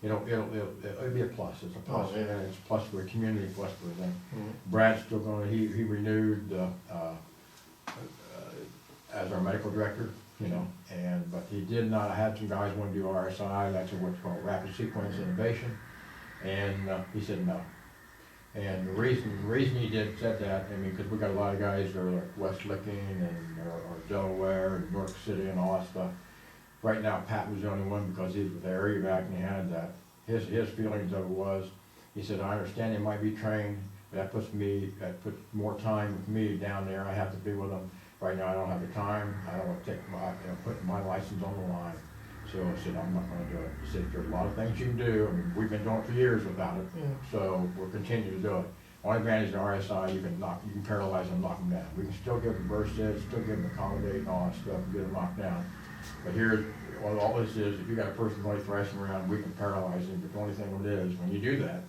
It'll be a plus, it's a plus, Oh, yeah. and it's a plus for the community, plus for them. Mhm. Brad's still gonna, he renewed, as our medical director, you know, but he did not, I had some guys wanna do RSI, that's what's called rapid sequence innovation, and, he said no. And the reason he said that, I mean, cause we got a lot of guys that are like West Licking and, or Delaware and York City and all that stuff. Right now, Pat was the only one because he was with area back and he had that. His feelings of it was, he said, I understand they might be trained, but that puts more time with me down there, I have to be with them. Right now, I don't have the time, I don't wanna take put my license on the line. So I said, I'm not gonna do it. He said, there's a lot of things you can do, I mean, we've been doing it for years without it, Yeah. so we'll continue to do it. One advantage of RSI, you can paralyze them, knock them down. We can still give them burst eds, still give them accommodate and all that stuff, and get them knocked down. But here, all this is, if you got a person going thrashing around, we can paralyze them, but the only thing it is, when you do that,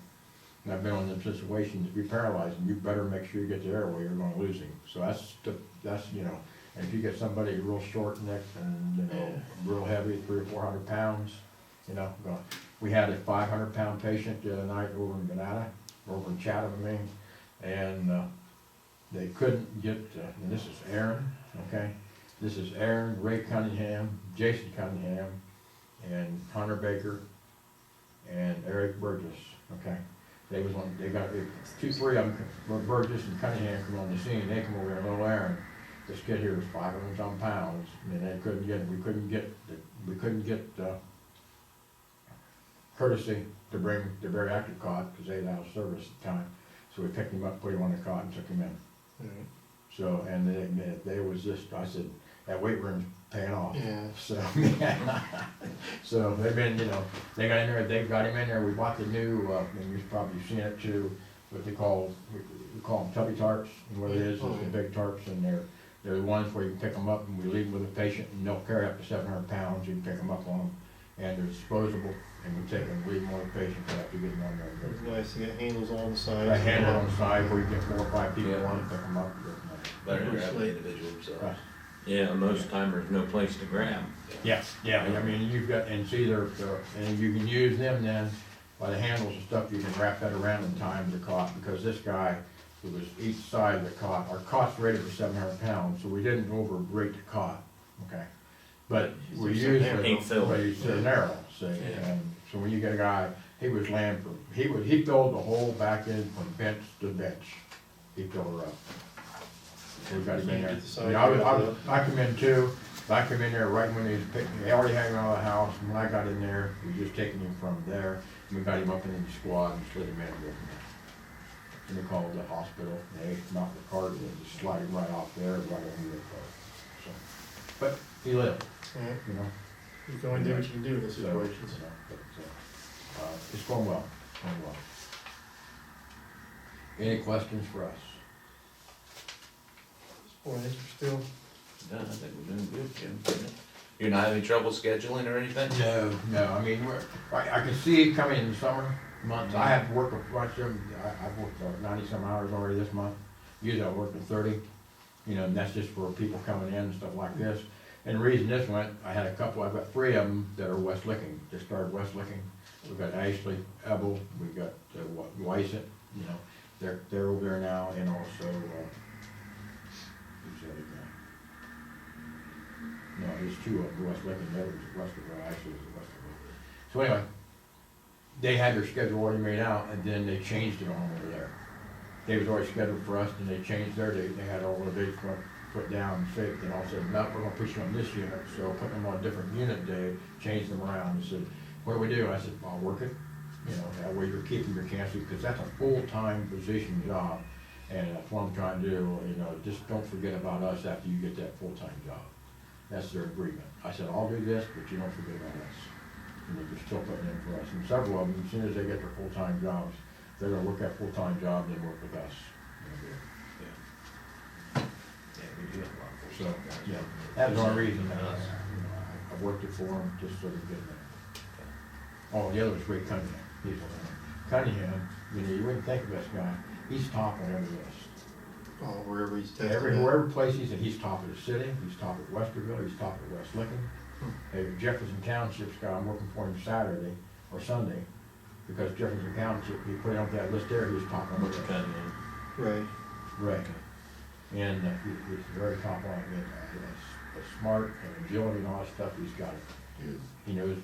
and I've been in them situations, if you paralyze them, you better make sure you get the airway, you're gonna lose him. So that's, you know, and if you get somebody real short necked and, you know, real heavy, 300 or 400 pounds, you know, we had a 500-pound patient the other night over in Chatham, I mean, and, they couldn't get, and this is Aaron, okay? This is Aaron, Ray Cunningham, Jason Cunningham, and Hunter Baker, and Eric Burgess. okay? They was on, they got, three of them, Burgess and Cunningham come on the scene, they come over there a little errand. This kid here was 500-some pounds, and they couldn't get, we couldn't get courtesy to bring the bariatric cot, because they didn't have service at the time. So we picked him up, put him on the cot, and took him in. Alright. So, and they was just, I said, that weight room's paying off. Yeah. So, so they've been, you know, they got in there, they got him in there, we bought the new, and you've probably seen it too, what they call, we call them tubby tarps, and what it is the big tarps, and they're the ones where you can pick them up, and we leave them with a patient, and they'll carry up to 700 pounds, you can pick them up on them, and they're disposable, and we take them, leave them on the patient, they have to get them on there. It's nice, you got handles on the side. I hand it on the side where you get 4 or 5 people on it, pick them up. Better than grabbing the individual themselves. Right. Yeah, most time there's no place to grab. Yeah, yeah, I mean, you've got, and see, and you can use them then, by the handles and stuff, you can wrap that around in time the cot, because this guy, it was each side of the cot, our cot's rated for 700 pounds, so we didn't overrate the cot, okay? But we used it, but it's so narrow, see, and so when you get a guy, he was laying from, he filled the whole back end from bench to bench, he filled her up. We got him in there. I come in too, I come in there right when he was picking, he already had him out of the house, and when I got in there, we just taking him from there, and we got him up in the squad and slid him in with him. And we called the hospital, they knocked the cart and just slide him right off there, right over the car. So, but he lived, Alright, you know. you can only do what you can do in this So, situation. you know, but, it's going well, going well. Any questions for us? Boy, I think we're still, No, I think we're doing good, Jim. You're not having trouble scheduling or anything? No, I mean, I can see it coming in the summer months. I have worked with, I've worked 90-some hours already this month. Usually I work at 30, you know, and that's just for people coming in and stuff like this. And the reason this went, I had a couple, I've got 3 of them that are West Licking, just started West Licking. We've got Ashley, Ebel, we've got Weissett, you know, they're over there now, and also, who's the other guy? No, there's 2 of them, West Licking, the other was Westerville, Ashley was Westerville. So anyway, they had their schedule already made out, and then they changed it on over there. They was already scheduled for us, and they changed their date, they had all the dates put down and fixed, and all said, no, we're gonna push you on this unit, so putting them on a different unit day, changed them around, and said, what do we do? I said, I'll work it, you know, that way you're keeping your chances, because that's a full-time position job, and that's what I'm trying to do, you know, just don't forget about us after you get that full-time job. That's their agreement. I said, I'll do this, but you don't forget about us. And they're still putting in for us, and several of them, as soon as they get their full-time jobs, they're gonna work that full-time job, and then work with us. Yeah, we do have a lot of So, full-time guys. yeah, that's the only reason, that I worked it for them, just so they get there. Oh, the other was Ray Cunningham, Cunningham, you know, you wouldn't think of this guy, he's top on every list. oh, wherever he's tested. Wherever place he's in, he's top of the city, he's top at Westerville, he's top at West Licking. Hey, Jefferson Township's guy, I'm working for him Saturday or Sunday, because Jefferson Township, he put it on that list there, he's top on What's it. Cunningham? Right. Right. And he's very top on it, he's smart and agility and all that stuff, he's got it. He knows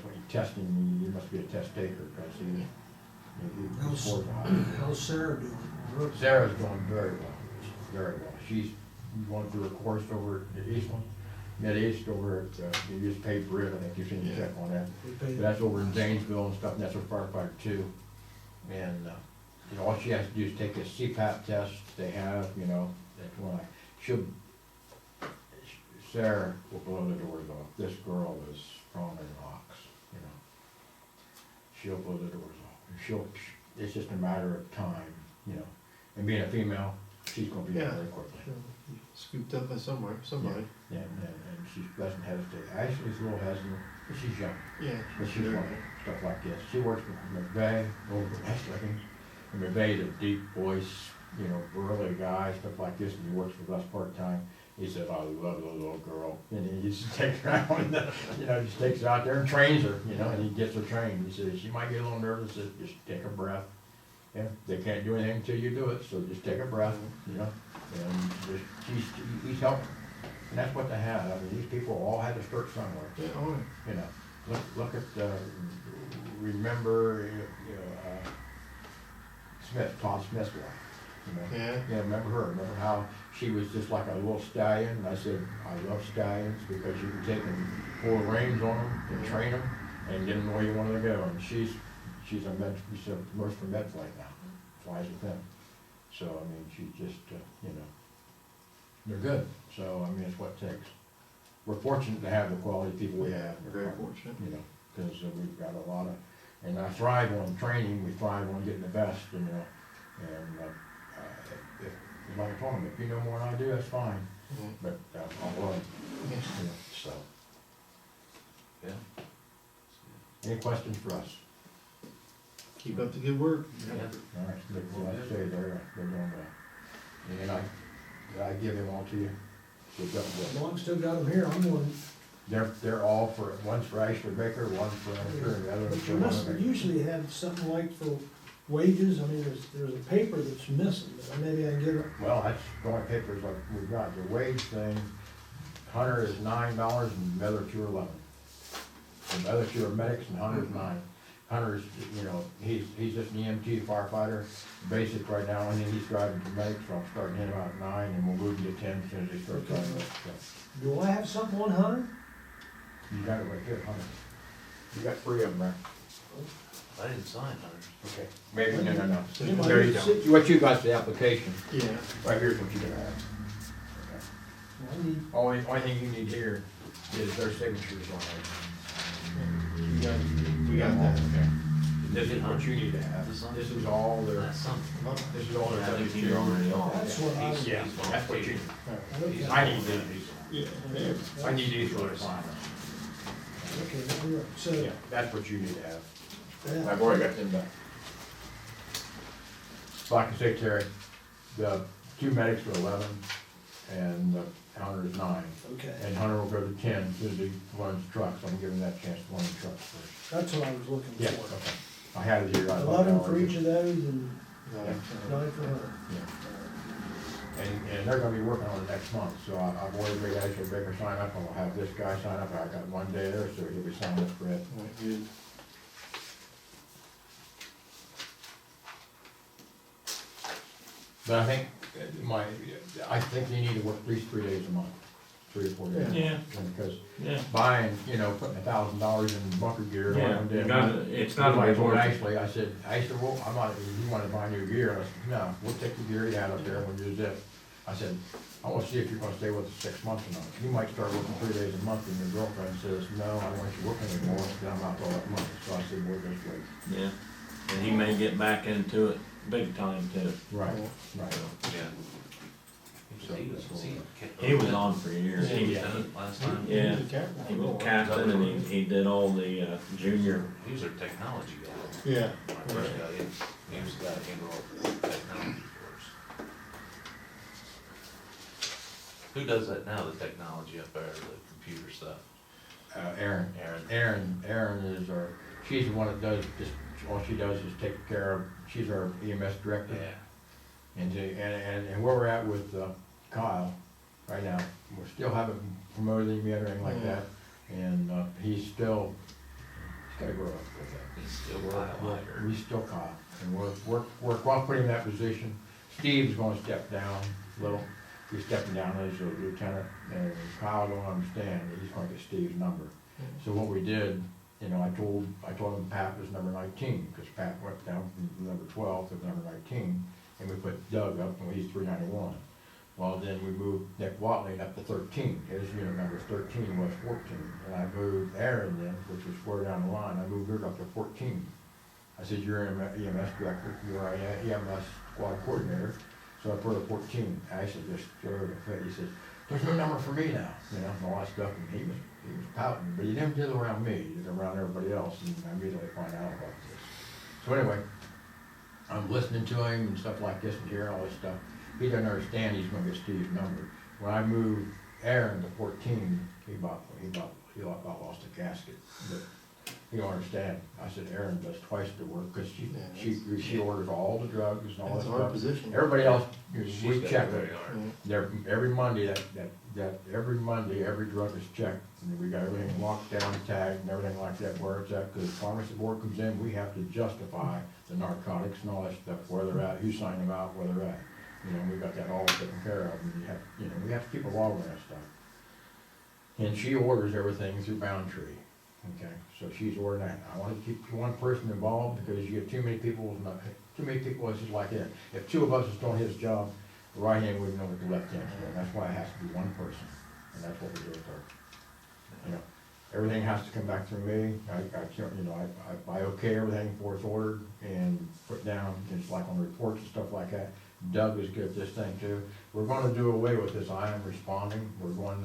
what he's testing, he must be a test taker, because he scores a lot. how's Sarah doing? Sarah's doing very well, very well. She's going through a course over at Eastland, Mid-East over at, you just paid for it, I think you've seen the check on that. But that's over in Zanesville and stuff, and that's a firefighter too. And, you know, all she has to do is take this CPAP test they have, you know, that's when Sarah will blow the doors off. This girl is strong as an ox, you know. She'll blow the doors off. It's just a matter of time, you know. And being a female, she's gonna be there very quickly. Scooped up by somebody. Yeah, and she doesn't hesitate. Ashley's a little hesitant, but she's young. Yeah. But she's learning stuff like this. She works with McVeigh over at West Licking. And McVeigh's a deep voice, you know, burly guy, stuff like this, and he works with us part-time. He said, I love the little girl. And he just takes her out, and, you know, just takes her out there and trains her, you know, and he gets her trained. He says, she might get a little nervous, just take a breath. Yeah, they can't do anything until you do it, so just take a breath, you know, and just, he's helping. And that's what they had. I mean, these people all had to start somewhere. Yeah, all right. You know, look at remember, Smith, Tom Smith's wife, you know? Yeah. Yeah, remember her, remember how she was just like a little stallion, and I said, I love stallions, because you can take and pull the reins on them, and train them, and get them where you want them to go, and she's a nurse for med flight now, flies with them. So, I mean, she's just, you know, they're good, so, I mean, it's what it takes. We're fortunate to have the quality people we have. Very fortunate. You know, because we've got a lot of, and I thrive on training, we thrive on getting the best, you know, and, like I told them, if you know more than I do, that's fine, Mhm. but I'll learn, you know, so. Yeah. Any questions for us? Keep up the good work. All right, well, like I say, they're doing well. And did I give them all to you? They've got what? Well, I've still got them here, I'm one. They're all for, one's for Ashley Baker, one's for, the other one's But for you must one. usually have something like for wages, I mean, there's a paper that's missing, but maybe I can get it. Well, that's the only papers like we've got, the wage thing, Hunter is $9 and the other two are 11. The other two are medics and Hunter's 9. Hunter's, you know, he's just an EMT firefighter, basic right now, and then he's driving to medics, so I'm starting him out at 9 and we'll move him to 10 as soon as he starts driving. So, Do I have something on Hunter? you got it right here, Hunter. You got 3 of them, right? I didn't sign ours. Okay. Maybe, no. You might There you need go. to- What you got's the application. Yeah. Right here's what you're gonna have. I need, Only thing you need here is their signatures on it. We got that. Okay. This is what you need to have. This one? This is all their, That's something. this is all their I think W2. you're already on. That's what I- He's- Yeah, he's that's what you, okay, I need these. Yeah. I need these for the final. okay, that'll be right. So, Yeah, that's what you need to have. yeah. I've already got them done. Like I say, Terry, the 2 medics are 11 and Hunter is 9. Okay, And Hunter will go to 10 as soon as he learns trucks. I'm giving that chance to learn trucks first. that's what I was looking Yeah, for. okay. I had it here. I thought 11 that for was- each of those and Yeah. 9 for Hunter. Yeah. And they're gonna be working on it next month, so I've already made Ashley Baker sign up, and we'll have this guy sign up. I got one day there, so he'll be signing up for it. Right, good. But I think, I think you need to work at least 3 days a month, 3 or 4 days. Yeah. Because Yeah. buying, putting $1,000 in bunker gear. Yeah, one you day, gotta- it's gotta I be told worth it. Ashley, I said, well, I'm not, you wanna buy new gear? I said, no, we'll take the gear you had up there and we'll use it. I said, I wanna see if you're gonna stay with us 6 months or not. You might start working 3 days a month and your girlfriend says, no, I don't want you working anymore, then I'm out all that money. So I said, we'll just wait. Yeah, and he may get back into it big time too. Right, right. Yeah. So He was, that's He was on for years. He was He, done it last time. yeah, He's a captain. he was captain and he did all the junior. He was our technology guy. Yeah. When I first got in, he was the guy that handled all the technology for us. Who does that now, the technology up there, the computer stuff? Erin. Erin is she's the one that does, just, all she does is take care of, she's our EMS director. Yeah. And where we're at with Kyle right now, we still haven't promoted him yet or anything like that. And he's gotta grow up with that. He's still Kyle. He's still Kyle. And we're putting him in that position. Steve's gonna step down a little. He's stepping down as a lieutenant, and Kyle don't understand that he's gonna get Steve's number. So what we did, I told him Pat was number 19, because Pat went down from number 12 to number 19, and we put Doug up, and he's 391. Well, then we moved Nick Watling up to 13. His unit number 13 was 14, and I moved Aaron then, which was further down the line, I moved her up to 14. I said, you're an EMS director, you're an EMS squad coordinator, so I put her 14. Ashley just showed a fit. He says, there's no number for me now, and all that stuff, and he was pouting, but he didn't do it around me, he did it around everybody else, and I immediately find out about this. So anyway, I'm listening to him and stuff like this and hearing all this stuff. He doesn't understand he's gonna get Steve's number. When I moved Aaron to 14, he about lost a gasket. But You don't understand. I said, Erin does twice the work, cause Yeah, she orders all the drugs and all that That's a hard stuff. position. Everybody else, She's we got check it very it. hard. Yeah. Every Monday, every Monday, every drug is checked, and we got everything locked down, tagged, and everything like that, where it's at, cause pharmacy board comes in, we have to justify the narcotics and all that stuff, where they're at, who signed them out, where they're at. You know, we got that all taken care of, and we have to keep a log on that stuff. And she orders everything through Boundtree, okay, so she's ordering that. I wanna keep one person involved, because you get too many people, it's just like that. If two of us is doing his job, the right hand wouldn't know what the left hand's doing, that's why it has to be one person, and that's what we do with her. You know, everything has to come back through me, I can't, I okay everything before it's ordered and put down, just like on reports and stuff like that. Doug is good at this thing too. We're gonna do away with this I am responding, we're going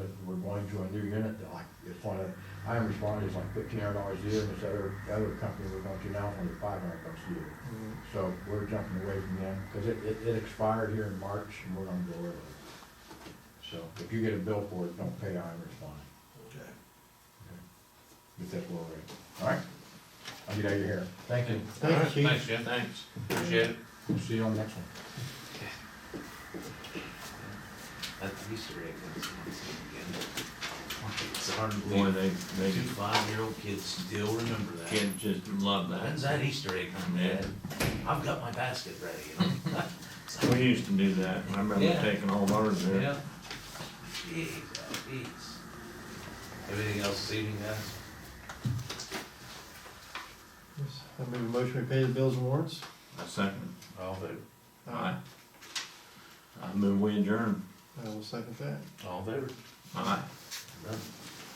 to a new unit, that like, it's one of, I am responding is like $1,500 a year, and this other company we're going to now is only $500 a year. So we're jumping away from them, cause it expired here in March, and we're gonna go over it. So if you get a bill for it, don't pay I am responding. Okay. Get that well ready. All right? I'll get out of your hair. Thank you. Thank you, Chief. Thanks, Jim. Thanks. Appreciate it. We'll see you on the next one. That Easter egg, that's again. It's hard to Boy, believe. they Two 5-year-old kids still remember that. kids just love that. When's that Easter egg hunt, Dad? I've got my basket ready, you know? We used to do that. I remember Yeah. taking all of ours there. Yeah. Jeez, jeez. Everything else this evening, guys? I move a motion, we pay the bills and warrants. A second. All in favor? Aye. I move we adjourn. I will second that. All in favor? Aye. Done.